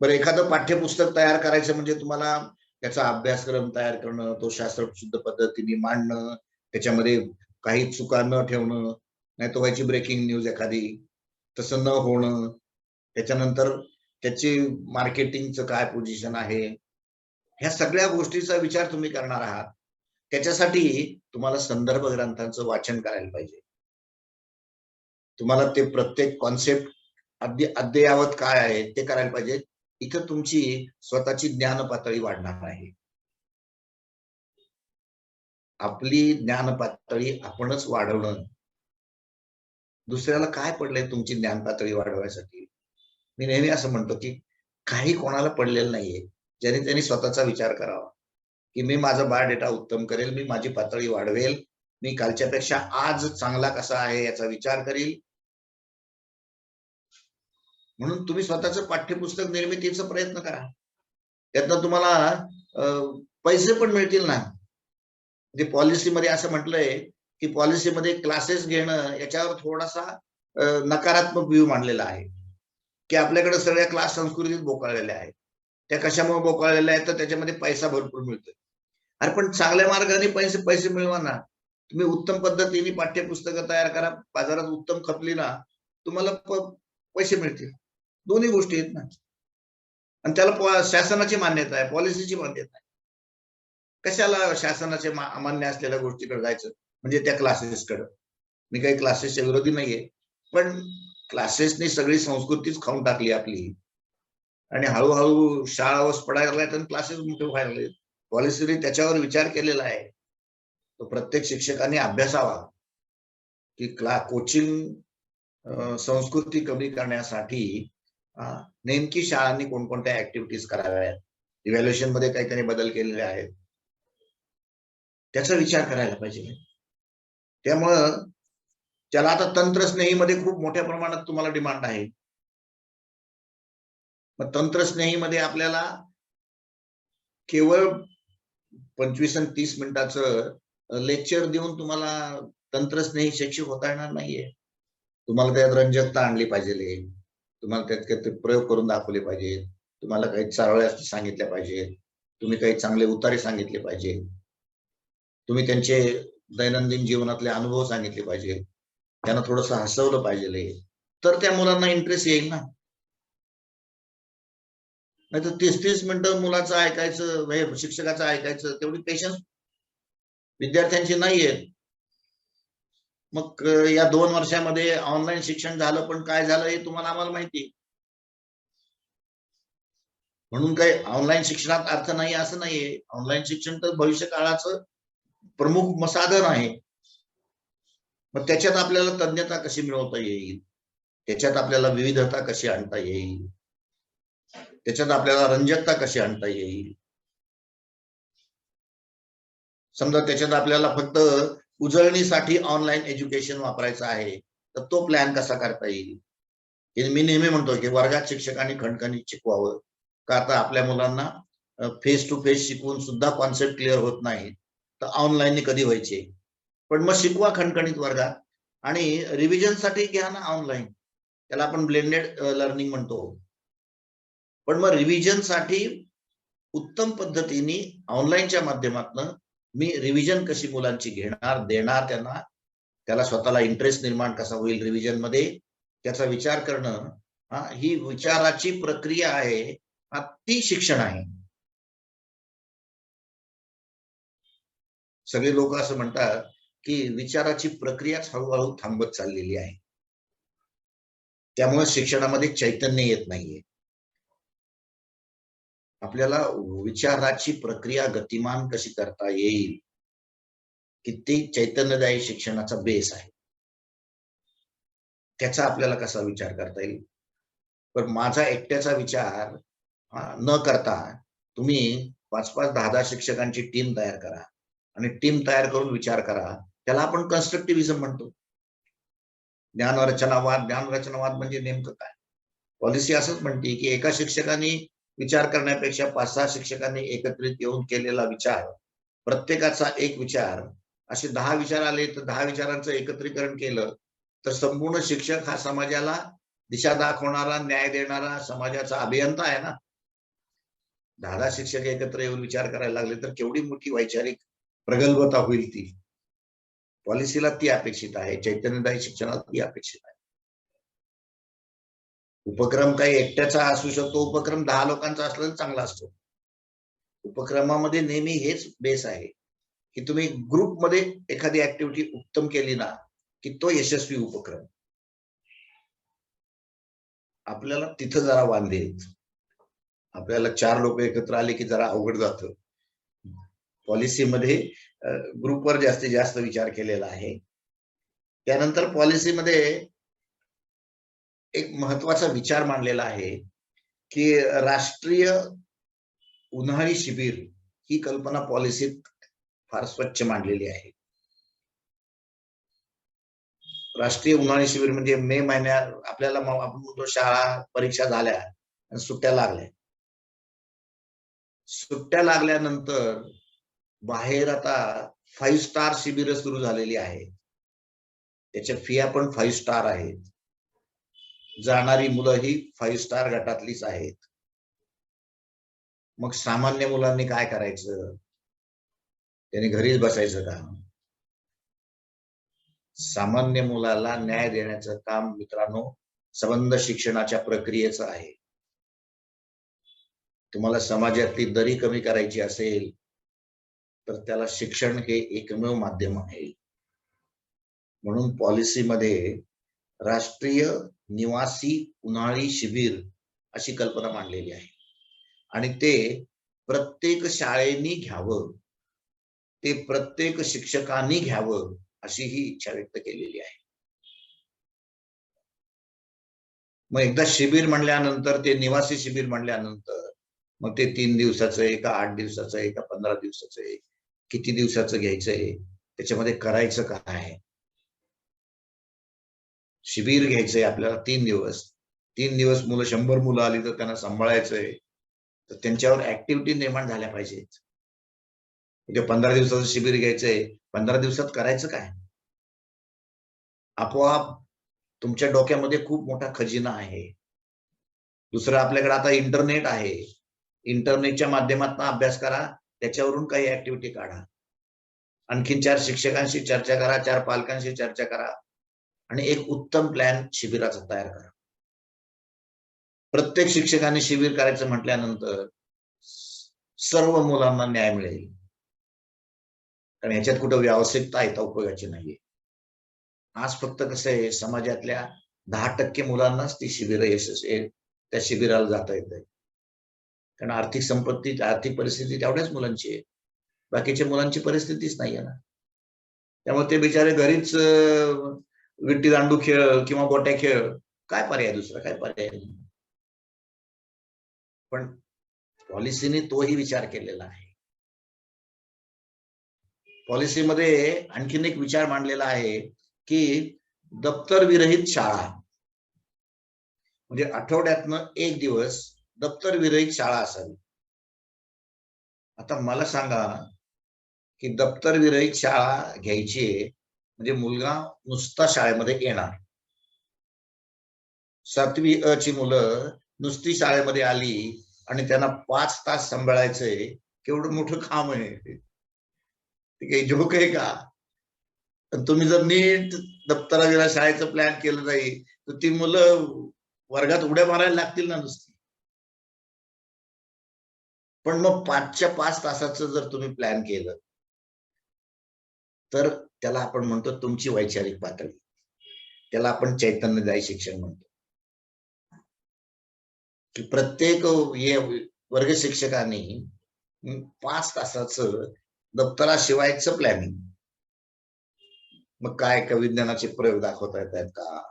बरं, एखादं पाठ्यपुस्तक तयार करायचं म्हणजे तुम्हाला त्याचा अभ्यासक्रम तयार करणं, तो शास्त्रशुद्ध पद्धतीने मांडणं, त्याच्यामध्ये काही चुका न ठेवणं, नाही तो व्हायची ब्रेकिंग न्यूज एखादी, तसं न होणं, त्याच्यानंतर त्याची मार्केटिंगचं काय पोझिशन आहे, ह्या सगळ्या गोष्टीचा विचार तुम्ही करणार आहात. त्याच्यासाठी तुम्हाला संदर्भ ग्रंथांचं वाचन करायला पाहिजे. तुम्हाला ते प्रत्येक कॉन्सेप्ट अद्ययावत काय आहे ते करायला पाहिजे. इथं तुमची स्वतःची ज्ञान पातळी वाढणार आहे. आपली ज्ञान पातळी आपणच वाढवणं. दुसऱ्याला काय पडलंय तुमची ज्ञान पातळी वाढवण्यासाठी? मी नेहमी असं म्हणतो की काही कोणाला पडलेलं नाहीये. ज्याने त्यांनी स्वतःचा विचार करावा की मी माझा बायोडेटा उत्तम करेल, मी माझी पातळी वाढवेल, मी कालच्यापेक्षा आज चांगला कसा आहे याचा विचार करील. म्हणून तुम्ही स्वतःचं पाठ्यपुस्तक निर्मितीचा प्रयत्न करा. त्यातनं तुम्हाला पैसे पण मिळतील ना. म्हणजे पॉलिसीमध्ये असं म्हटलंय की पॉलिसीमध्ये क्लासेस घेणं याच्यावर थोडासा नकारात्मक व्ह्यू मांडलेला आहे की आपल्याकडे सगळ्या क्लास संस्कृतीत बोकाळलेल्या आहेत. त्या कशामुळे बोकाळलेल्या आहेत तर त्याच्यामध्ये पैसा भरपूर मिळतोय. अरे पण चांगल्या मार्गाने पैसे मिळवा ना. तुम्ही उत्तम पद्धतीने पाठ्यपुस्तकं तयार करा, बाजारात उत्तम खपली ना, तुम्हाला पैसे मिळतील. दोन्ही गोष्टी आहेत ना. आणि त्याला शासनाची मान्यता आहे, पॉलिसीची मान्यता आहे. कशाला शासनाचे अमान्य असलेल्या गोष्टीकडे जायचं, म्हणजे त्या क्लासेसकडे. मी काही क्लासेसच्या विरोधी नाहीये, पण क्लासेसनी सगळी संस्कृतीच खाऊन टाकली आपली आणि हळूहळू शाळा वस पडायला लागल्यात आणि क्लासेस मोठे व्हायला लागले. पॉलिसीने त्याच्यावर विचार केलेला आहे. तो प्रत्येक शिक्षकाने अभ्यासावा की कोचिंग संस्कृती कमी करण्यासाठी नेमकी शाळांनी कोणकोणत्या ऍक्टिव्हिटीज कराव्यात, इव्हॅल्युएशन मध्ये काही बदल केलेले आहेत, त्याचा विचार करायला पाहिजे. त्यामुळं त्याला आता तंत्रस्नेहीमध्ये खूप मोठ्या प्रमाणात तुम्हाला डिमांड आहे. मग तंत्रस्नेहीमध्ये आपल्याला केवळ 25 आणि 30 मिनिटाचं लेक्चर देऊन तुम्हाला तंत्रस्नेही शिक्षक होता येणार नाहीये. तुम्हाला त्यात रंजकता आणली पाहिजे, तुम्हाला त्यात काही प्रयोग करून दाखवले पाहिजे, तुम्हाला काही चारोळ्या सांगितल्या पाहिजे, तुम्ही काही चांगले उतारे सांगितले पाहिजे, तुम्ही त्यांचे दैनंदिन जीवनातले अनुभव सांगितले पाहिजे, त्यांना थोडंसं हसवलं पाहिजे, तर त्या मुलांना इंटरेस्ट येईल ना. नाही तर 30-30 मिनिटं मुलाचं ऐकायचं, शिक्षकाचं ऐकायचं, तेवढी पेशन्स विद्यार्थ्यांची नाहीये. मग या 2 वर्षामध्ये ऑनलाईन शिक्षण झालं, पण काय झालं हे तुम्हाला आम्हाला माहिती. म्हणून काही ऑनलाईन शिक्षणात अर्थ नाही असं नाहीये. ऑनलाईन शिक्षण तर भविष्य काळाचं प्रमुख साधन आहे. मग त्याच्यात आपल्याला तज्ञता कशी मिळवता येईल, त्याच्यात आपल्याला विविधता कशी आणता येईल, त्याच्यात आपल्याला रंजकता कशी आणता येईल. समजा त्याच्यात आपल्याला फक्त उजळणीसाठी ऑनलाईन एज्युकेशन वापरायचं आहे, तर तो प्लॅन कसा करता येईल. हे मी नेहमी म्हणतो की वर्गात शिक्षकांनी खणखणीत शिकवावं. का आता आपल्या मुलांना फेस टू फेस शिकवून सुद्धा कॉन्सेप्ट क्लिअर होत नाही, तर ऑनलाईन कधी व्हायचे. पण मग शिकवा खणखणीत वर्गात आणि रिव्हिजनसाठी घ्या ना ऑनलाईन. त्याला आपण ब्लेंडेड लर्निंग म्हणतो. पण मग रिव्हिजनसाठी उत्तम पद्धतीने ऑनलाईनच्या माध्यमातून मी रिव्हिजन कशी मुलांची घेणार, देणार त्यांना, त्याला स्वतःला इंटरेस्ट निर्माण कसा होईल रिव्हिजन मध्ये, त्याचा विचार करणं, ही विचाराची प्रक्रिया आहे, ती शिक्षण आहे. सगळे लोक असं म्हणतात की विचाराची प्रक्रियाच हळूहळू थांबत चाललेली आहे. त्यामुळे शिक्षणामध्ये चैतन्य येत नाहीये. आपल्याला विचाराची प्रक्रिया गतिमान कशी करता येईल, किती चैतन्यदायी शिक्षणाचा बेस आहे, त्याचा आपल्याला कसा विचार करता येईल. पण माझा एकट्याचा विचार न करता तुम्ही 5-5, 10-10 शिक्षकांची टीम तयार करा आणि टीम तयार करून विचार करा. त्याला आपण कन्स्ट्रक्टिव्हिजम म्हणतो. ज्ञानरचनावाद म्हणजे नेमकं काय? पॉलिसी असंच म्हणते की एका शिक्षकाने विचार करण्यापेक्षा 5-6 शिक्षकांनी एकत्रित येऊन केलेला विचार, प्रत्येकाचा एक विचार, असे 10 विचार आले तर 10 विचारांचं एकत्रीकरण केलं तर संपूर्ण शिक्षक हा समाजाला दिशा दाखवणारा, न्याय देणारा समाजाचा अभियंता आहे ना. 10-10 शिक्षक एकत्र येऊन विचार करायला लागले तर केवढी मोठी वैचारिक प्रगल्भता होईल ती. पॉलिसीला ती अपेक्षित आहे, चैतन्यदायी शिक्षणाला ती अपेक्षित आहे. उपक्रम काही एकट्याचा असू शकतो, उपक्रम 10 लोकांचा असला तर चांगला असतो. उपक्रमामध्ये नेहमी हेच बेस आहे की तुम्ही ग्रुपमध्ये एखादी ऍक्टिव्हिटी उत्तम केली ना की तो यशस्वी उपक्रम. आपल्याला तिथं जरा वांधे, आपल्याला 4 लोक एकत्र आले की जरा अवघड जातं. पॉलिसीमध्ये ग्रुपवर जास्तीत जास्त विचार केलेला आहे. त्यानंतर पॉलिसीमध्ये एक महत्वाचा विचार मांडलेला आहे की राष्ट्रीय उन्हाळी शिबिर ही कल्पना पॉलिसीत फार स्वच्छ मांडलेली आहे. राष्ट्रीय उन्हाळी शिबिर म्हणजे मे महिन्यात आपल्याला आपण म्हणतो शाळा परीक्षा झाल्या आणि सुट्ट्या लागल्या. सुट्ट्या लागल्यानंतर बाहेर आता 5 स्टार शिबिर सुरू झालेली आहेत. त्याच्या फिया पण 5 स्टार आहेत. जाणारी मुलं ही 5 स्टार गटातलीच आहेत. मग सामान्य मुलांनी काय करायचं? त्यांनी घरीच बसायचं का? सामान्य मुलाला न्याय देण्याचं काम मित्रांनो संबंध शिक्षणाच्या प्रक्रियेचं आहे. तुम्हाला समाजातली दरी कमी करायची असेल तर त्याला शिक्षण हे एकमेव माध्यम आहे. म्हणून पॉलिसीमध्ये राष्ट्रीय निवासी उन्हाळी शिबिर अशी कल्पना मांडलेली आहे आणि ते प्रत्येक शाळेनी घ्यावं, ते प्रत्येक शिक्षकांनी घ्यावं अशी ही इच्छा व्यक्त केलेली आहे. मग एकदा शिबिर म्हणल्यानंतर, ते निवासी शिबिर म्हणल्यानंतर मग ते 3 दिवसाचं आहे का 8 दिवसाचं आहे का 15 दिवसाचं आहे, किती दिवसाचं घ्यायचंय, त्याच्यामध्ये करायचं काय? शिबिर घ्यायचंय आपल्याला 3 दिवस. 3 दिवस मुलं 100 मुलं आली तर त्यांना सांभाळायचंय, तर त्यांच्यावर ऍक्टिव्हिटी निर्माण झाल्या पाहिजेत. म्हणजे 15 दिवसाचं शिबिर घ्यायचंय, 15 दिवसात करायचं काय? आपोआप तुमच्या डोक्यामध्ये खूप मोठा खजिना आहे. दुसरं आपल्याकडे आता इंटरनेट आहे. इंटरनेटच्या माध्यमातून अभ्यास करा, त्याच्यावरून काही ऍक्टिव्हिटी काढा. आणखीन 4 शिक्षकांशी चर्चा करा, 4 पालकांशी चर्चा करा आणि एक उत्तम प्लॅन शिबिराचा तयार करा. प्रत्येक शिक्षकांनी शिबिर करायचं म्हटल्यानंतर सर्व मुलांना न्याय मिळेल. कारण ह्याच्यात कुठं व्यावसायिकता येता उपयोगाची नाहीये. आज फक्त कसं आहे, समाजातल्या 10% मुलांनाच ती शिबिर त्या शिबिराला जाता येतंय. कारण आर्थिक परिस्थिती तेवढ्याच मुलांची आहे. बाकीच्या मुलांची परिस्थितीच नाहीये ना. त्यामुळे ते बिचारे घरीच विट्टी दांडू खेळ किंवा गोट्या खेळ, काय पर्याय, दुसरा काय पर्याय नाही. पण पॉलिसीने तोही विचार केलेला आहे. पॉलिसीमध्ये आणखीन एक विचार मांडलेला आहे की दप्तर विरहित शाळा, म्हणजे आठवड्यातनं 1 दिवस दप्तर विरहित शाळा असावी. आता मला सांगा की दप्तर विरहित शाळा घ्यायची म्हणजे मुलगा नुसता शाळेमध्ये येणार. 7वी अ ची मुलं नुसती शाळेमध्ये आली आणि त्यांना 5 तास सांभाळायचंय, केवढं मोठं काम आहे. ते काही जोक आहे का? तुम्ही जर नीट दप्तराविना शाळेचं प्लॅन केलं नाही तर ती मुलं वर्गात उड्या मारायला लागतील ना नुसती. पण मग 5च्या 5 तासाचं जर तुम्ही प्लॅन केलं तर त्याला आपण म्हणतो तुमची वैचारिक पातळी, त्याला आपण चैतन्यदायी शिक्षण म्हणतो. की प्रत्येक वर्ग शिक्षकांनी 5 तासाचं दप्तराशिवायचं प्लॅनिंग. मग काय विज्ञानाचे प्रयोग दाखवता येत आहेत का,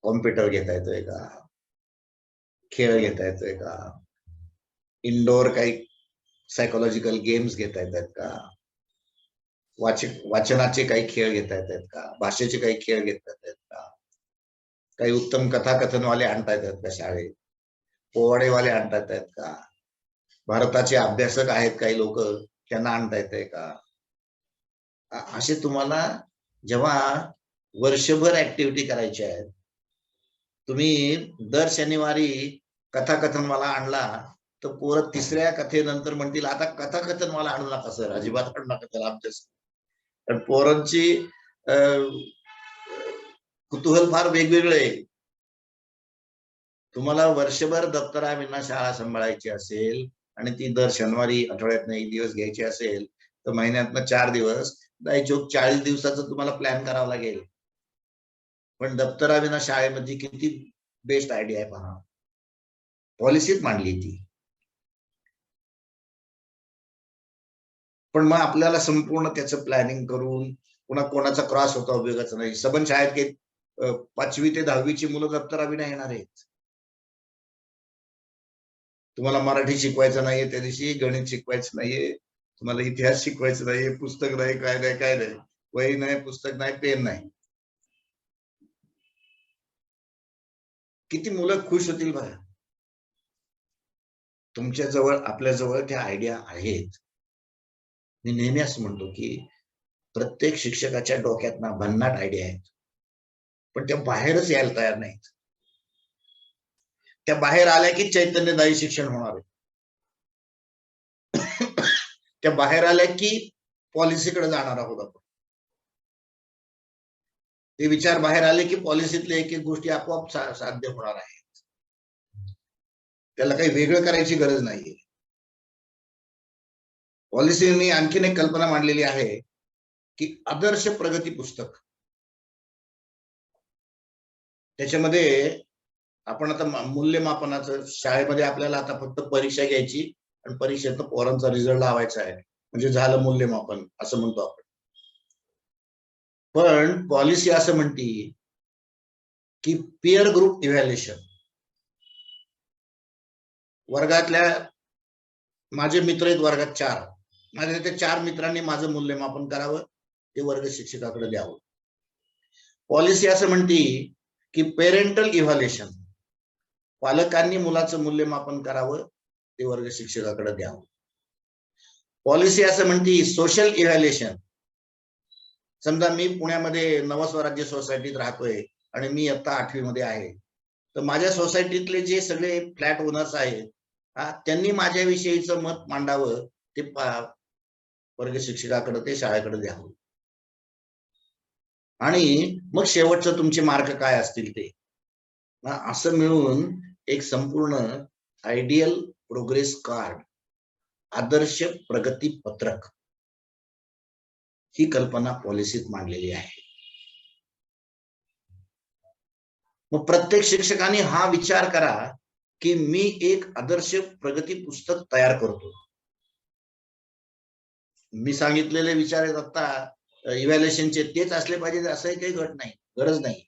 कॉम्प्युटर घेता येतोय का, खेळ घेता येतोय का, इनडोअर काही सायकोलॉजिकल गेम्स घेता येत आहेत का, वाचनाचे काही खेळ घेता येत आहेत का, भाषेचे काही खेळ घेता येत आहेत का, काही उत्तम कथाकथनवाले आणता येतात का शाळेत, पोवाडेवाले आणता येत आहेत का, भारताचे अभ्यासक आहेत काही लोक, त्यांना आणता येतंय का. असे तुम्हाला जेव्हा वर्षभर ऍक्टिव्हिटी करायची आहे, तुम्ही दर शनिवारी कथाकथन मला आणला तर पोरं 3ऱ्या कथेनंतर म्हणतील आता कथाकथन मला आणू नका सर, अजिबात आणू नका, त्याला अभ्यास. कारण पोरांची कुतूहल फार वेगवेगळं आहे. तुम्हाला वर्षभर दप्तराविना शाळा सांभाळायची असेल आणि ती दर शनिवारी आठवड्यातनं 1 दिवस घ्यायची असेल तर महिन्यातनं 4 दिवस, 40 दिवसाचं तुम्हाला प्लॅन करावं लागेल. पण दप्तराविना शाळेमध्ये किती बेस्ट आयडिया आहे पहा, पॉलिसीत मांडली ती. पण मग आपल्याला संपूर्ण त्याचं प्लॅनिंग करून पुन्हा कोणाचा क्रॉस होता उपयोगाचा नाही. सबन शाळेत 5वी ते 10वीची मुलं दप्तराविना येणार आहेत. तुम्हाला मराठी शिकवायचं नाहीये, त्या दिवशी गणित शिकवायचं नाहीये, तुम्हाला इतिहास शिकवायचं नाहीये, पुस्तक नाही, काय नाही, वही नाही, पुस्तक नाही, पेन नाही. किती मुलं खुश होतील बघा. तुमच्या जवळ, आपल्या जवळ त्या आयडिया आहेत. मी नेहमी असं म्हणतो की प्रत्येक शिक्षकाच्या डोक्यात ना भन्नाट आयडिया आहेत, पण त्या बाहेरच यायला तयार नाहीत. त्या बाहेर आल्या की चैतन्यदायी शिक्षण होणार आहे. त्या बाहेर आल्या की पॉलिसीकडे जाणार आहोत आपण. ते विचार बाहेर आले की पॉलिसीतले एक एक गोष्टी आपोआप साध्य होणार आहेत. त्याला काही वेगळं करायची गरज नाहीये. पॉलिसीने आणखीन एक कल्पना मांडलेली आहे की आदर्श प्रगती पुस्तक. त्याच्यामध्ये आपण आता मूल्यमापनाचं, शाळेमध्ये आपल्याला आता फक्त परीक्षा घ्यायची आणि परीक्षेत पोरांचा रिझल्ट लावायचा आहे, म्हणजे झालं मूल्यमापन असं म्हणतो आपण. पण पॉलिसी असं म्हणते की पीअर ग्रुप इव्हॅल्युएशन. वर्गातल्या माझे मित्र आहेत वर्गात 4, माझ्या त्या 4 मित्रांनी माझं मूल्यमापन करावं, ते वर्ग शिक्षकाकडे द्यावं. पॉलिसी असं म्हणते की पेरेंटल इव्हॅल्युएशन, पालकांनी मुलाचं मूल्यमापन करावं, ते वर्ग शिक्षकाकडे द्यावं. पॉलिसी असं म्हणते सोशल इव्हॅल्युएशन. समजा मी पुण्यामध्ये नवस्वराज्य सोसायटीत राहतोय आणि मी आता 8वी मध्ये आहे, तर माझ्या सोसायटीतले जे सगळे फ्लॅट ओनर्स आहेत, त्यांनी माझ्याविषयीचं मत मांडावं, ते वर्ग शिक्षकाकडे, ते शाळेकडे द्यावं. आणि मग शेवटचं तुमचे मार्क काय असतील ते, असं मिळून एक संपूर्ण आयडियल प्रोग्रेस कार्ड, आदर्श प्रगती पत्रक, ही कल्पना पॉलिसीत मांडलेली आहे. मग प्रत्येक शिक्षकाने हा विचार करा की मी एक आदर्श प्रगती पुस्तक तयार करतो. मी सांगितलेले विचार आहेत आता इव्हॅल्युएशनचे, तेच असले पाहिजे असंही काही गरज नाही.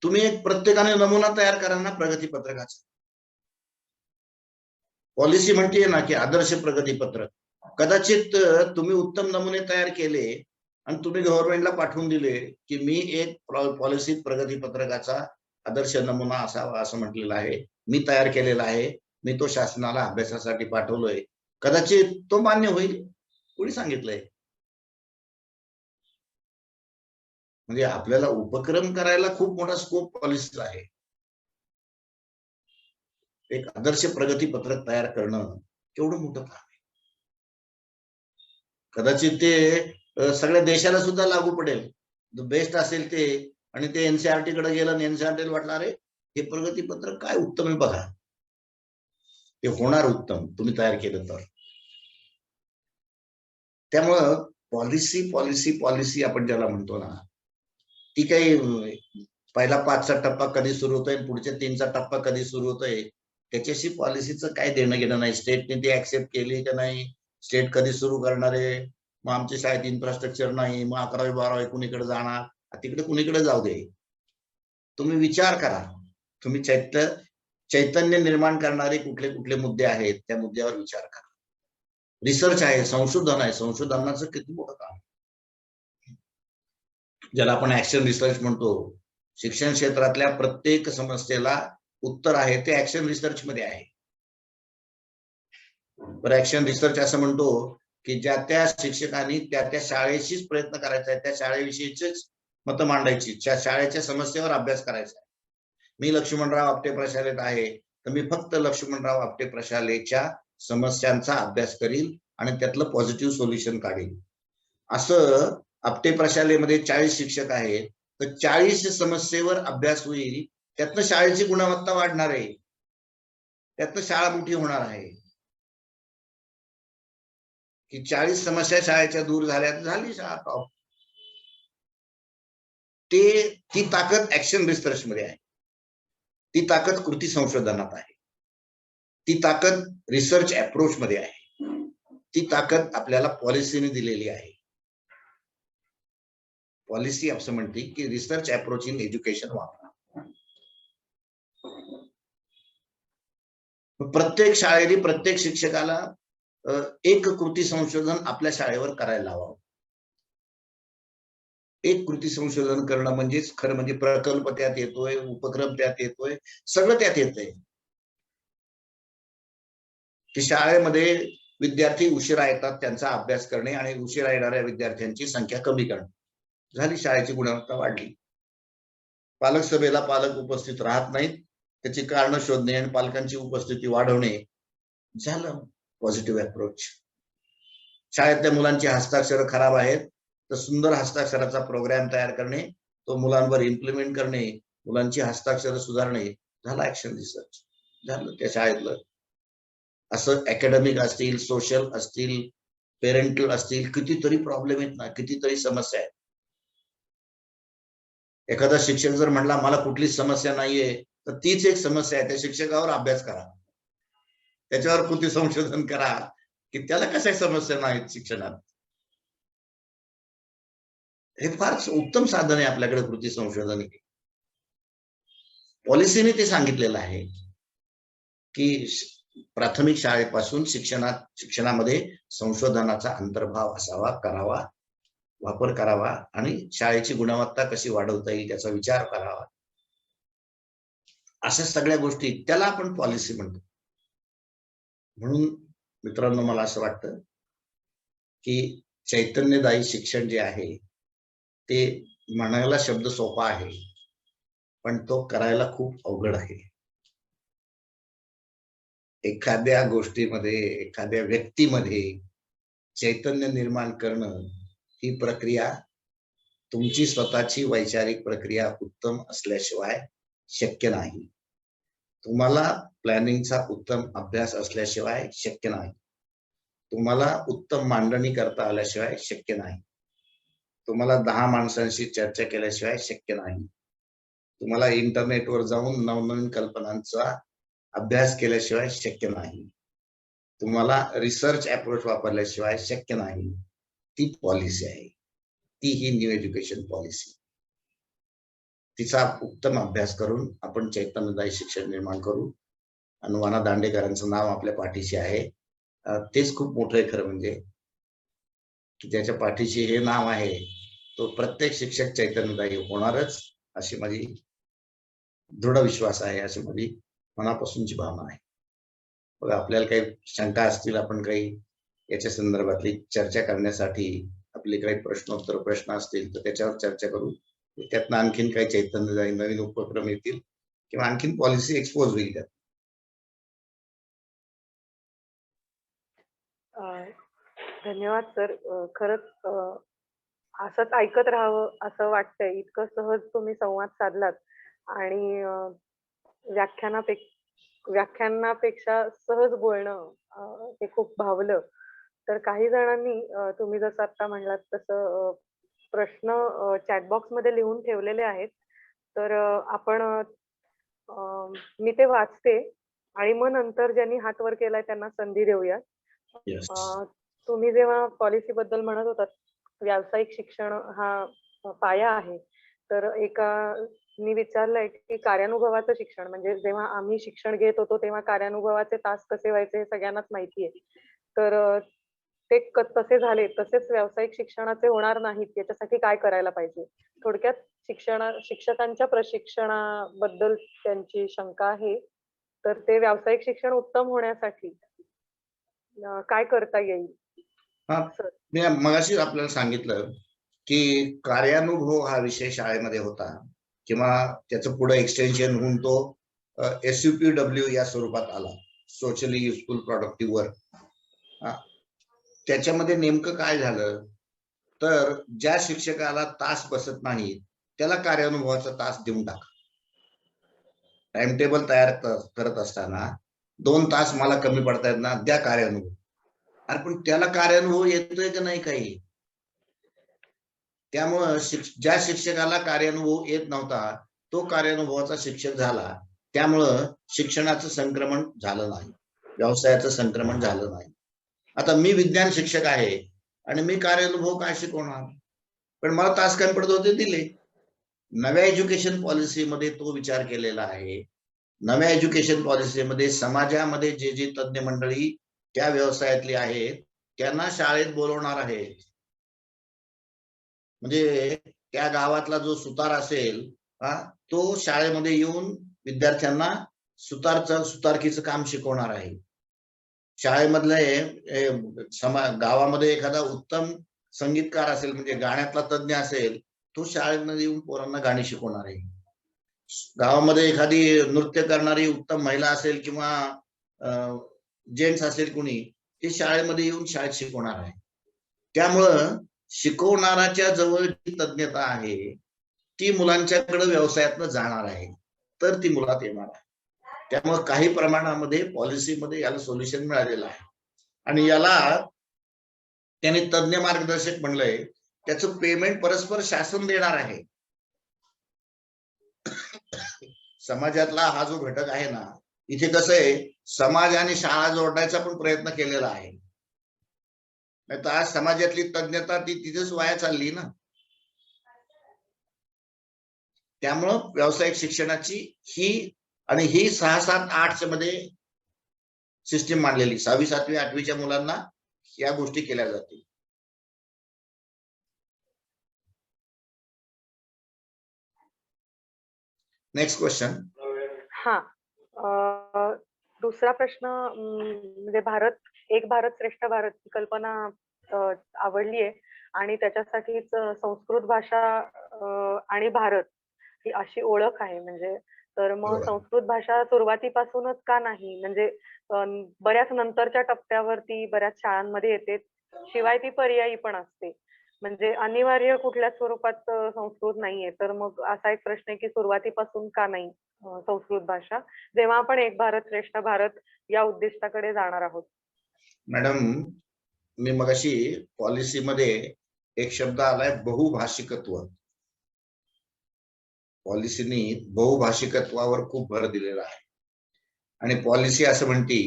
तुम्ही एक प्रत्येकाने नमुना तयार करा ना प्रगती पत्रकाचा. पॉलिसी म्हणते ना की आदर्श प्रगती पत्रक. कदाचित तुम्ही उत्तम नमुने तयार केले आणि तुम्ही गव्हर्नमेंटला पाठवून दिले की मी एक पॉलिसी प्रगती पत्रकाचा आदर्श नमुना असावा असं म्हटलेलं आहे, मी तयार केलेला आहे, मी तो शासनाला अभ्यासासाठी पाठवलोय. कदाचित तो मान्य होईल, कोणी सांगितलंय. म्हणजे आपल्याला उपक्रम करायला खूप मोठा स्कोप पॉलिसीचा आहे. एक आदर्श प्रगती पत्रक तयार करणं केवढं मोठं काम आहे. कदाचित ते सगळ्या देशाला सुद्धा लागू पडेल, बेस्ट असेल ते. आणि ते एनसीआरटी कडे गेलं आणि एनसीआरटी वाटलं अरे हे प्रगती पत्रक काय उत्तम आहे बघा. ते होणार उत्तम तुम्ही तयार केलं तर. त्यामुळं पॉलिसी पॉलिसी पॉलिसी आपण ज्याला म्हणतो ना, ती काही पहिला 5चा टप्पा कधी सुरू होतोय, पुढच्या 3चा टप्पा कधी सुरू होतोय, त्याच्याशी पॉलिसीचं काय देणं घेणं नाही. स्टेटने ती ऍक्सेप्ट केली का नाही, स्टेट कधी सुरू करणार आहे, मग आमच्या शाळेत इन्फ्रास्ट्रक्चर नाही, मग 11वी 12वी कुणीकडे जाणार, तिकडे कुणीकडे जाऊ दे. तुम्ही विचार करा, तुम्ही चैतन्य निर्माण करणारे कुठले कुठले मुद्दे आहेत, त्या मुद्द्यावर विचार करा. रिसर्च आहे, संशोधन आहे, संशोधनाचं किती मोठं काम, ज्याला आपण ऍक्शन रिसर्च म्हणतो. शिक्षण क्षेत्रातल्या प्रत्येक समस्येला उत्तर आहे ते ऍक्शन रिसर्च मध्ये आहे. तर ऍक्शन रिसर्च असं म्हणतो की ज्या त्या शिक्षकांनी त्या शाळेशीच प्रयत्न करायचा आहे, त्या शाळेविषयीच मतं मांडायची, त्या शाळेच्या समस्येवर अभ्यास करायचा आहे. मी लक्ष्मणराव आपटे प्रशालेत आहे, तर मी फक्त लक्ष्मणराव आपटे प्रशालेच्या समस्यांचा अभ्यास करील आणि त्यातलं पॉझिटिव्ह सोल्युशन काढेल. असं आपटे प्रशालेमध्ये 40 शिक्षक आहेत, तर 40 समस्येवर अभ्यास होईल, त्यातनं शाळेची गुणवत्ता वाढणार आहे, त्यातनं शाळा मोठी होणार आहे. की 40 समस्या शाळेच्या दूर झाल्या तर झाली शाळा टॉप. ती ताकद ऍक्शन रिसर्च मध्ये आहे, ती ताकद कृती संशोधनात आहे, ती ताकद रिसर्च अप्रोच मध्ये आहे, ती ताकद आपल्याला पॉलिसीने दिलेली आहे. पॉलिसी असं म्हणते की रिसर्च अप्रोच इन एज्युकेशन वापरा. प्रत्येक शाळेने प्रत्येक शिक्षकाला एक कृती संशोधन आपल्या शाळेवर करायला हवं. एक कृती संशोधन करणं म्हणजेच खरं म्हणजे प्रकल्प त्यात येतोय, उपक्रम त्यात येतोय, सगळं त्यात येतंय. की शाळेमध्ये विद्यार्थी उशिरा येतात, त्यांचा अभ्यास करणे आणि उशिरा येणाऱ्या विद्यार्थ्यांची संख्या कमी करणे, झाली शाळेची गुणवत्ता वाढली. पालक सभेला पालक उपस्थित राहत नाहीत, त्याची कारण शोधणे आणि पालकांची उपस्थिती वाढवणे, झालं पॉझिटिव्ह अप्रोच. शाळेतल्या मुलांची हस्ताक्षर खराब आहेत, तर सुंदर हस्ताक्षराचा प्रोग्राम तयार करणे, तो मुलांवर इम्प्लिमेंट करणे, मुलांची हस्ताक्षर सुधारणे, झाला ऍक्शन रिसर्च, झालं त्या शाळेतलं. असं अकॅडमिक असतील, सोशल असतील, पेरेंटल असतील, कितीतरी प्रॉब्लेम आहेत ना, कितीतरी समस्या आहेत. एखादा शिक्षक जर म्हणला मला कुठलीच समस्या नाहीये, तर तीच एक समस्या आहे. त्या शिक्षकावर अभ्यास करा, त्याच्यावर कृती संशोधन करा की त्याला कशा समस्या नाहीत शिक्षणात. हे फार उत्तम साधन आहे आपल्याकडे कृती संशोधन. पॉलिसीने ते सांगितलेलं आहे की प्राथमिक शाळेपासून शिक्षणामध्ये संशोधनाचा अंतर्भाव असावा, करावा, वापर करावा आणि शाळेची गुणवत्ता कशी वाढवता येईल त्याचा विचार करावा. अशा सगळ्या गोष्टी त्याला आपण पॉलिसी म्हणतो. म्हणून मित्रांनो, मला असं वाटतं की चैतन्यदायी शिक्षण जे आहे ते म्हणायला शब्द सोपा आहे, पण तो करायला खूप अवघड आहे. एखाद्या गोष्टीमध्ये, एखाद्या व्यक्तीमध्ये चैतन्य निर्माण करणं ही प्रक्रिया तुमची स्वतःची वैचारिक प्रक्रिया उत्तम असल्याशिवाय शक्य नाही. तुम्हाला प्लॅनिंगचा उत्तम अभ्यास असल्याशिवाय शक्य नाही. तुम्हाला उत्तम मांडणी करता आल्याशिवाय शक्य नाही. तुम्हाला 10 माणसांशी चर्चा केल्याशिवाय शक्य नाही. तुम्हाला इंटरनेटवर जाऊन नवनवीन कल्पनांचा अभ्यास केल्याशिवाय शक्य नाही. तुम्हाला रिसर्च अप्रोच वापरल्याशिवाय शक्य नाही. ती पॉलिसी आहे, ती ही न्यू एज्युकेशन पॉलिसी. तिचा उत्तम अभ्यास करून आपण चैतन्यदायी शिक्षण निर्माण करू. आणि वाना दांडेकरांचं नाव आपल्या पाठीशी आहे. तेच खूप मोठं आहे खरं म्हणजे, की ज्याच्या पाठीशी हे नाव आहे तो प्रत्येक शिक्षक चैतन्यदायी होणारच, अशी माझी दृढ विश्वास आहे, अशी माझी मनापासूनची भावना आहे. बघा, आपल्याला काही शंका असतील, आपण काही याच्या संदर्भातली चर्चा करण्यासाठी आपले काही प्रश्नोत्तर प्रश्न असतील तर त्याच्यावर चर्चा करू. त्यातनं आणखीन काही चैतन्यदायी नवीन उपक्रम येतील किंवा आणखीन पॉलिसी एक्सपोज होईल त्यात. धन्यवाद सर. खरंच असंच ऐकत राहावं असं वाटतंय. इतकं सहज तुम्ही संवाद साधलात आणि व्याख्यानापेक्षा सहज बोलणं ते खूप भावलं. तर काही जणांनी तुम्ही जसं आता म्हणलात तसं प्रश्न चॅटबॉक्समध्ये लिहून ठेवलेले आहेत. तर आपण मी ते वाचते आणि मग नंतर ज्यांनी हात वर केलाय त्यांना संधी देऊया. येस. तुम्ही जेव्हा पॉलिसीबद्दल म्हणत होतात, व्यावसायिक शिक्षण हा पाया आहे. तर मी विचारलंय की कार्यानुभवाचं शिक्षण म्हणजे जेव्हा आम्ही शिक्षण घेत होतो तेव्हा कार्यानुभवाचे तास कसे व्हायचे हे सगळ्यांनाच माहिती आहे. तर ते तसे झाले तसेच व्यावसायिक शिक्षणाचे होणार नाहीत याच्यासाठी काय करायला पाहिजे? थोडक्यात शिक्षकांच्या प्रशिक्षणाबद्दल त्यांची शंका आहे. तर ते व्यावसायिक शिक्षण उत्तम होण्यासाठी काय करता येईल? हा, सर. मी मगाशी आपल्याला सांगितलं की कार्यानुभव हा विषय शाळेमध्ये होता किंवा त्याचं पुढे एक्सटेन्शन होऊन तो SUPW या स्वरूपात आला, सोशली युजफुल प्रोडक्टिव्ह वर्क. त्याच्यामध्ये नेमकं काय झालं तर ज्या शिक्षकाला तास बसत नाही त्याला कार्यानुभवाचा तास देऊन टाका. टाइम टेबल तयार करत असताना 2 तास मला कमी पडतायत ना, द्या कार्यानुभव. अरे पण त्याला कार्यानुभव येतोय का नाही काही? त्यामुळं ज्या शिक्षकाला कार्यानुभव येत नव्हता तो कार्यानुभवाचा शिक्षक झाला, त्यामुळं शिक्षणाचं संक्रमण झालं नाही, व्यवसायाचं संक्रमण झालं नाही. आता मी विज्ञान शिक्षक आहे आणि मी कार्यानुभव काय शिकवणार? पण मला तास कमी पडत होते, दिले. नव्या एज्युकेशन पॉलिसीमध्ये तो विचार केलेला आहे. नव्या एज्युकेशन पॉलिसीमध्ये समाजामध्ये जे जे तज्ञ मंडळी त्या व्यवसायातली आहेत त्यांना शाळेत बोलवणार आहेत. म्हणजे त्या गावातला जो सुतार असेल तो शाळेमध्ये येऊन विद्यार्थ्यांना सुतारकीचं काम शिकवणार आहे. शाळेमधले गावामध्ये एखादा उत्तम संगीतकार असेल म्हणजे गाण्यातला तज्ञ असेल तो शाळेमध्ये येऊन पोरांना गाणी शिकवणार आहे. गावामध्ये एखादी नृत्य करणारी उत्तम महिला असेल किंवा जेंट्स असेल कुणी, ते शाळेमध्ये येऊन शाळेत शिकवणार आहे. त्यामुळं शिकवणाऱ्याच्या जवळ जी तज्ञता आहे ती मुलांच्याकडे व्यवसायातनं जाणार आहे, तर ती मुलात येणार आहे. त्यामुळे काही प्रमाणामध्ये पॉलिसीमध्ये याला सोल्युशन मिळालेलं आहे आणि याला त्यांनी तज्ञ मार्गदर्शक म्हणलंय, त्याचं पेमेंट परस्पर शासन देणार आहे. समाजातला हा जो घटक आहे ना, इथे कसं आहे, समाज आणि शाळा जोडण्याचा पण प्रयत्न केलेला आहे. नाही तर आज समाजातली तज्ञता ती तिथेच वाया चालली ना. त्यामुळं व्यावसायिक शिक्षणाची ही 6, 7, 8 मध्ये सिस्टीम मांडलेली. 6वी, 7वी, 8वीच्या मुलांना या गोष्टी केल्या जातील. Next question. हा, दुसरा प्रश्न म्हणजे एक भारत श्रेष्ठ भारत ही कल्पना आवडली आहे आणि त्याच्यासाठीच संस्कृत भाषा आणि भारत ही अशी ओळख आहे. म्हणजे तर मग संस्कृत भाषा सुरुवातीपासूनच का नाही? म्हणजे बऱ्याच नंतरच्या टप्प्यावरती बऱ्याच शाळांमध्ये येते, शिवाय ती पर्यायी पण असते. म्हणजे अनिवार्य कुठल्या स्वरूपात संस्कृत नाहीये. तर मग असा एक प्रश्न आहे की सुरुवातीपासून का नाही संस्कृत भाषा, जेव्हा आपण एक भारत श्रेष्ठ भारत या उद्दिष्टाकडे जाणार आहोत? मॅडम, मी मगाशी पॉलिसीमध्ये एक शब्द आलाय, बहुभाषिकत्व. पॉलिसीनी बहुभाषिकत्वावर खूप भर दिलेला आहे आणि पॉलिसी असं म्हणते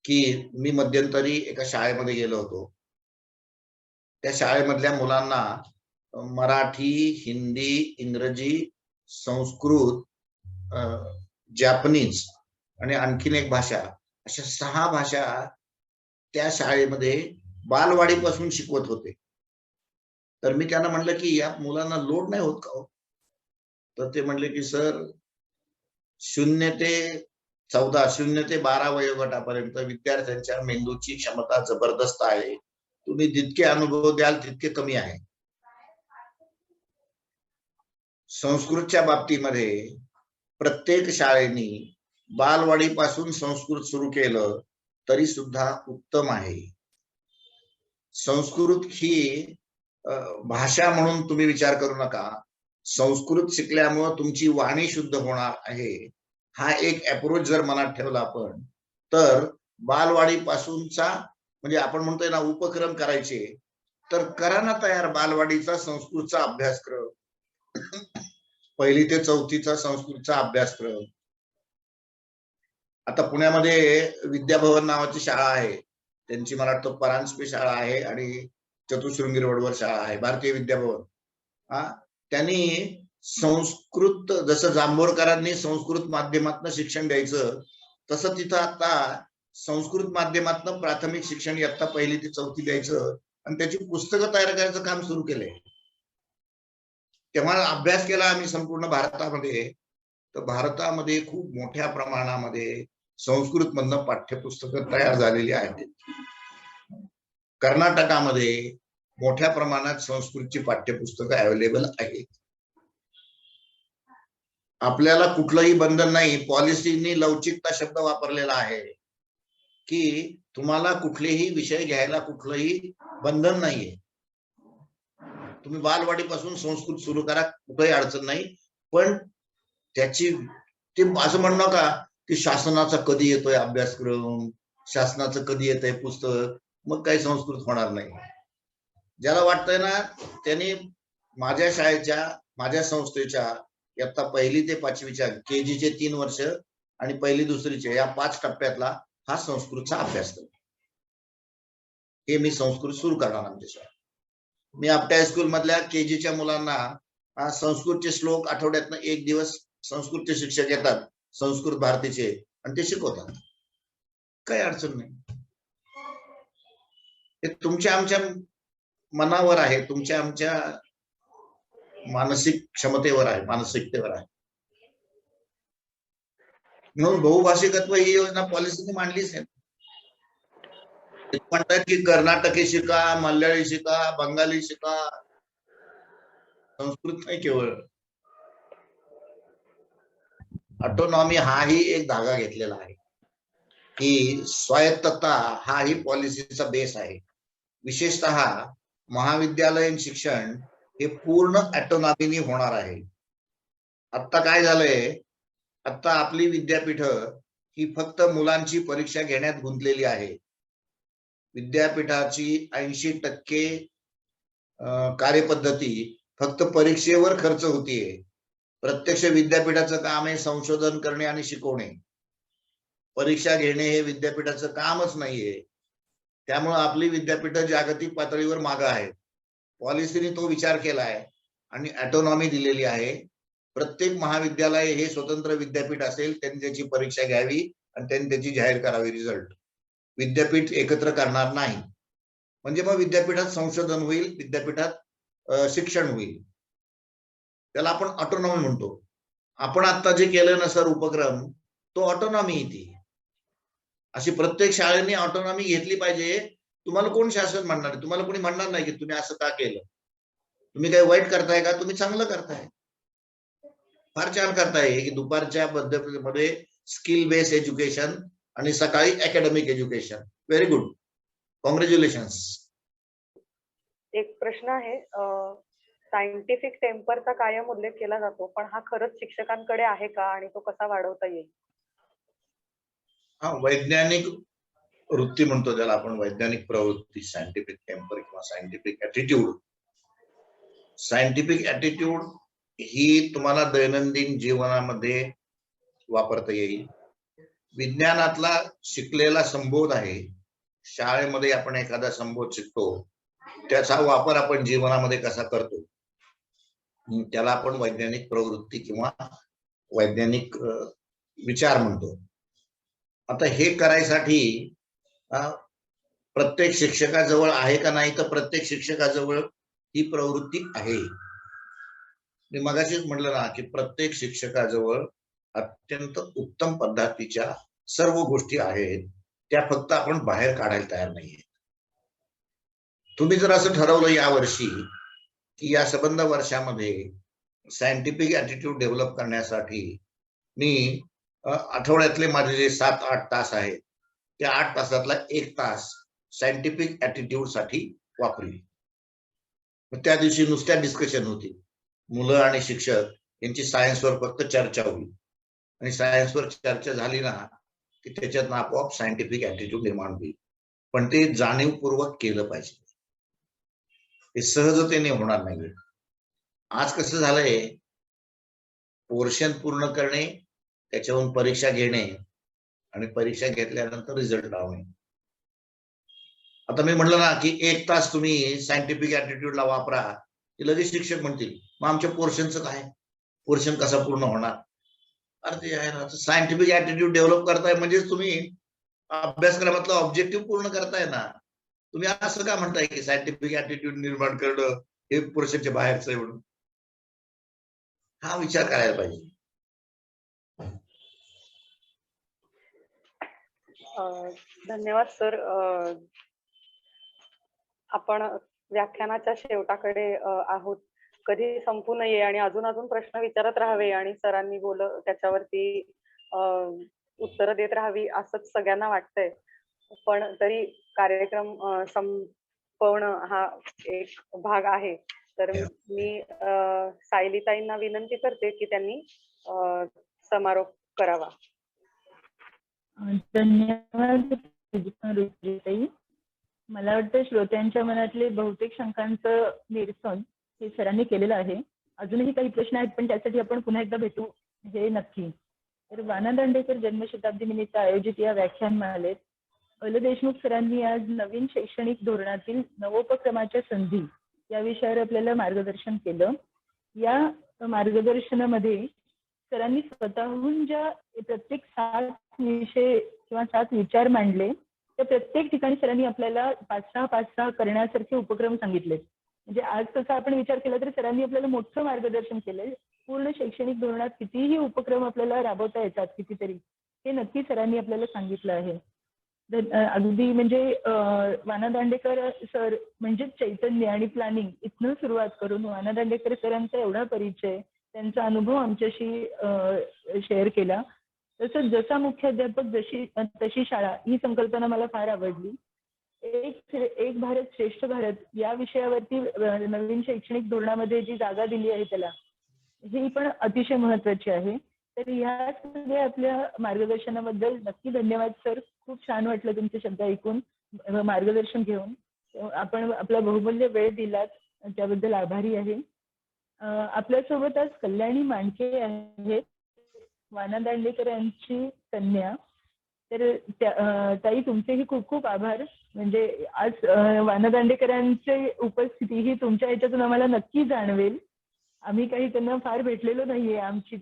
की मी मध्यंतरी एका शाळेमध्ये गेलो होतो. त्या शाळेमधल्या मुलांना मराठी, हिंदी, इंग्रजी, संस्कृत, जॅपनीज आणि आणखीन एक भाषा, अशा 6 भाषा त्या शाळेमध्ये बालवाडीपासून शिकवत होते. तर मी त्यांना म्हणलं की या मुलांना लोड नाही होत का? तर ते म्हणले की सर 0 ते 14, 0 ते 12 वयोगटापर्यंत विद्यार्थ्यांच्या मेंदूची क्षमता जबरदस्त आहे. तुम्ही जितके अनुभव द्याल तितके कमी आहे. संस्कृतच्या बाबतीमध्ये प्रत्येक शाळेनी बालवाडीपासून संस्कृत सुरू केलं तरी सुद्धा उत्तम आहे. संस्कृत ही भाषा म्हणून तुम्ही विचार करू नका. संस्कृत शिकल्यामुळे तुमची वाणी शुद्ध होणार आहे, हा एक अप्रोच जर मनात ठेवला आपण, तर बालवाडीपासूनचा म्हणजे आपण म्हणतोय ना उपक्रम करायचे, तर करा ना तयार बालवाडीचा संस्कृतचा अभ्यासक्रम, 1ली ते 4थीचा संस्कृतचा अभ्यासक्रम. आता पुण्यामध्ये विद्याभवन नावाची शाळा आहे, त्यांची मला वाटतं परांजपे शाळा आहे आणि चतुशृंगी रोडवर शाळा आहे, भारतीय विद्याभवन. त्यांनी संस्कृत, जसं जांभोरकरांनी संस्कृत माध्यमातून शिक्षण द्यायचं, तसं तिथं आता संस्कृत माध्यमातून प्राथमिक शिक्षण इयत्ता 1ली ते 4थी द्यायचं आणि त्याची पुस्तकं तयार करायचं काम सुरू केलंय. तेव्हा अभ्यास केला आम्ही संपूर्ण भारतामध्ये, तर भारतामध्ये खूप मोठ्या प्रमाणामध्ये संस्कृत मधनं पाठ्यपुस्तकं तयार झालेली आहेत. कर्नाटकामध्ये मोठ्या प्रमाणात संस्कृतची पाठ्यपुस्तकं अवेलेबल आहेत. आपल्याला कुठलंही बंधन नाही. पॉलिसीनी लवचिकता शब्द वापरलेला आहे की तुम्हाला कुठलेही विषय घ्यायला कुठलंही बंधन नाहीये. तुम्ही बालवाडीपासून संस्कृत सुरू करा, कुठेही अडचण नाही. पण त्याची ते असं म्हणू नका की शासनाचा कधी येतोय अभ्यासक्रम, शासनाचं कधी येतंय पुस्तक, मग काही संस्कृत होणार नाही. ज्याला वाटतंय ना त्यांनी माझ्या शाळेच्या, माझ्या संस्थेच्या इयत्ता 1ली ते 5वीच्या केजीचे 3 वर्ष आणि 1ली 2रीचे या 5 टप्प्यातला हा संस्कृतचा अभ्यासक्रम, हे मी संस्कृत सुरू करणार आमच्या शाळेत. मी आपट्या हायस्कूल मधल्या केजीच्या मुलांना संस्कृतचे श्लोक आठवड्यातनं 1 दिवस संस्कृतचे शिक्षक येतात, संस्कृत भारतीचे, आणि ते शिकवतात. काही अडचण नाही. हे तुमच्या आमच्या मनावर आहे, तुमच्या आमच्या मानसिक क्षमतेवर आहे, मानसिकतेवर आहे. म्हणून बहुभाषिकत्व ही योजना पॉलिसीने मांडलीच आहे. म्हणतात की कर्नाटकी शिका, मल्याळी शिका, बंगाली शिका, संस्कृत नाही केवळ. ऑटोनॉमी हाही एक धागा घेतलेला आहे की स्वायत्तता हाही पॉलिसीचा बेस आहे. विशेषतः महाविद्यालयीन शिक्षण हे पूर्ण ऑटोनॉमीनी होणार आहे. आता काय झालंय, आता आपली विद्यापीठ ही फक्त मुलांची परीक्षा घेण्यात गुंतलेली आहे. विद्यापीठाची 80% कार्यपद्धती फक्त परीक्षेवर खर्च होतीये. प्रत्यक्ष विद्यापीठाचं काम आहे संशोधन करणे आणि शिकवणे. परीक्षा घेणे हे विद्यापीठाचं कामच नाहीये. त्यामुळे आपली विद्यापीठ जागतिक पातळीवर मागे आहेत. पॉलिसीने तो विचार केलाय आणि ऑटोनॉमी दिलेली आहे. प्रत्येक महाविद्यालय हे स्वतंत्र विद्यापीठ असेल, त्यांनी त्याची परीक्षा घ्यावी आणि त्यांनी त्याची जाहीर करावी रिझल्ट. विद्यापीठ एकत्र करणार नाही. म्हणजे मग विद्यापीठात संशोधन होईल, विद्यापीठात शिक्षण होईल. त्याला आपण ऑटोनॉमी म्हणतो. आपण आता जे केलं ना सर उपक्रम, तो ऑटोनॉमी येते. अशी प्रत्येक शाळेने ऑटोनॉमी घेतली पाहिजे. तुम्हाला कोण शासन म्हणणार आहे? तुम्हाला कोणी म्हणणार नाही की तुम्ही असं का केलं, तुम्ही काही वाईट करताय का, तुम्ही चांगलं करताय, फार छान करताय की दुपारच्या पद्धतीमध्ये स्किल बेस्ड एज्युकेशन आणि सकाळी academic education. Very good, congratulations. एक प्रश्न आहे, सायंटिफिक टेम्परचा कायम उल्लेख केला जातो, पण हा खरंच शिक्षकांकडे आहे का आणि तो कसा वाढवता येईल? हा, वैज्ञानिक वृत्ती म्हणतो त्याला आपण, वैज्ञानिक प्रवृत्ती, सायंटिफिक टेम्पर किंवा सायंटिफिक ऍटिट्यूड. सायंटिफिक ऍटिट्यूड ही तुम्हाला दैनंदिन जीवनामध्ये वापरता येईल. विज्ञानातला शिकलेला संबोध आहे, शाळेमध्ये आपण एखादा संबोध शिकतो, त्याचा वापर आपण जीवनामध्ये कसा करतो, त्याला आपण वैज्ञानिक प्रवृत्ती किंवा वैज्ञानिक विचार म्हणतो. आता हे करायसाठी प्रत्येक शिक्षकाजवळ आहे का नाही, तर प्रत्येक शिक्षकाजवळ ही प्रवृत्ती आहे. मी मगाशीच म्हटलं ना की प्रत्येक शिक्षकाजवळ अत्यंत उत्तम पद्धतीच्या सर्व गोष्टी आहेत, त्या फक्त आपण बाहेर काढायला तयार नाहीये. तुम्ही जर असं ठरवलं यावर्षी की या संबंध वर्षामध्ये सायंटिफिक ऍटिट्यूड डेव्हलप करण्यासाठी मी आठवड्यातले माझे जे 7-8 तास आहेत, त्या 8 तासातला 1 तास सायंटिफिक ऍटिट्यूड साठी वापरेल. त्या दिवशी नुसत्या डिस्कशन होती, मुलं आणि शिक्षक यांची सायन्सवर फक्त चर्चा होईल आणि सायन्सवर चर्चा झाली ना की त्याच्यात आपोआप सायंटिफिक ऍटिट्यूड निर्माण होईल. पण ते जाणीवपूर्वक केलं पाहिजे. ते सहजतेने होणार नाही. आज कसं झालंय, पोर्शन पूर्ण करणे, त्याच्याहून परीक्षा घेणे आणि परीक्षा घेतल्यानंतर रिझल्ट लावणे. आता मी म्हणलं ना की 1 तास तुम्ही सायंटिफिक ऍटिट्यूडला वापरा, की लगेच शिक्षक म्हणतील मग आमच्या पोर्शनचं काय, पोर्शन कसा पूर्ण होणार. अरे ते आहे ना, सायंटिफिक ऍटिट्यूड डेव्हलप करताय म्हणजेच तुम्ही अभ्यासक्रमातलं ऑब्जेक्टिव्ह पूर्ण करताय ना. तुम्ही असं का म्हणताय की सायंटिफिक ऍटिट्यूड निर्माण करणं हे पोर्शनच्या बाहेरचं आहे म्हणून. हा विचार करायला पाहिजे. धन्यवाद सर. आपण व्याख्यानाच्या शेवटाकडे आहोत. कधी संपू नये आणि अजून प्रश्न विचारत राहावे आणि सरांनी त्याच्यावरती उत्तरं देत राहावी असंच सगळ्यांना वाटतंय. पण तरी कार्यक्रम संपवणं हा एक भाग आहे. तर मी सायलीताईंना विनंती करते की त्यांनी समारोप करावा. धन्यवाद रुचिताई. मला वाटतं श्रोत्यांच्या मनातले बहुतेक शंकांचं निरसन हे सरांनी केलेलं आहे. अजूनही काही प्रश्न आहेत पण त्यासाठी आपण पुन्हा एकदा भेटू हे नक्की. तर वाना दांडेकर जन्मशताब्दी निमित्त आयोजित या व्याख्यानमालेत ल. देशमुख सरांनी आज नवीन शैक्षणिक धोरणातील नवोपक्रमाच्या संधी या विषयावर आपल्याला मार्गदर्शन केलं. या मार्गदर्शनामध्ये सरांनी स्वतःहून ज्या प्रत्येक 7 विषय किंवा 7 विचार मांडले त्या प्रत्येक ठिकाणी सरांनी आपल्याला 5-6 करण्यासारखे उपक्रम सांगितले. म्हणजे आज तसा आपण विचार केला तर सरांनी आपल्याला मोठं मार्गदर्शन केलंय. पूर्ण शैक्षणिक धोरणात कितीही उपक्रम आपल्याला राबवता येतात कितीतरी, हे नक्की सरांनी आपल्याला सांगितलं आहे. अगदी म्हणजे वाना दांडेकर सर म्हणजे चैतन्य आणि प्लॅनिंग इथनं सुरुवात करून वाना दांडेकर सरांचा एवढा परिचय, त्यांचा अनुभव आमच्याशी शेअर केला. तसंच जसा मुख्याध्यापक तशी शाळा ही संकल्पना मला फार आवडली. एक भारत श्रेष्ठ भारत या विषयावरती नवीन शैक्षणिक धोरणामध्ये जी जागा दिली आहे त्याला, ही पण अतिशय महत्वाची आहे. तर ह्या सगळ्या आपल्या मार्गदर्शनाबद्दल नक्की धन्यवाद सर. खूप छान वाटलं तुमचे शब्द ऐकून, मार्गदर्शन घेऊन. आपण आपला बहुमूल्य वेळ दिलात त्याबद्दल आभारी आहे. आपल्यासोबत आज कल्याणी मांडके आहेत, वाना दांडेकर यांची कन्या. तर ताई तुमचेही खूप खूप आभार. म्हणजे आज वाना दांडेकरांची उपस्थिती ही तुमच्या ह्याच्यातून आम्हाला नक्की जाणवेल. आम्ही काही त्यांना फार भेटलेलो नाहीये आमची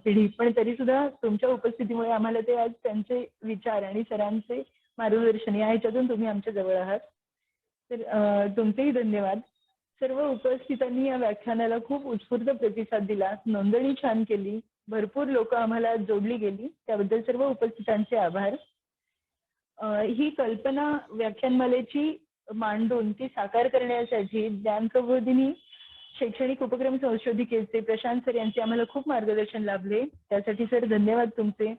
पिढी, पण तरी सुद्धा तुमच्या उपस्थितीमुळे आम्हाला ते आज त्यांचे विचार आणि सरांचे मार्गदर्शन या ह्याच्यातून तुम्ही आमच्या जवळ आहात. तर तुमचेही धन्यवाद. सर्व उपस्थितांनी या व्याख्यानाला खूप उत्स्फूर्त प्रतिसाद दिला, नोंदणी छान केली, भरपूर लोक आम्हाला जोडली गेली, त्याबद्दल सर्व उपस्थितांचे आभार. ही कल्पना व्याख्यानमालेची मांडून ती साकार करण्यासाठी ज्ञान प्रबोधिनी शैक्षणिक उपक्रम संशोधिकेचे प्रशांत सर यांचे आम्हाला खूप मार्गदर्शन लाभले. त्यासाठी सर धन्यवाद तुमचे.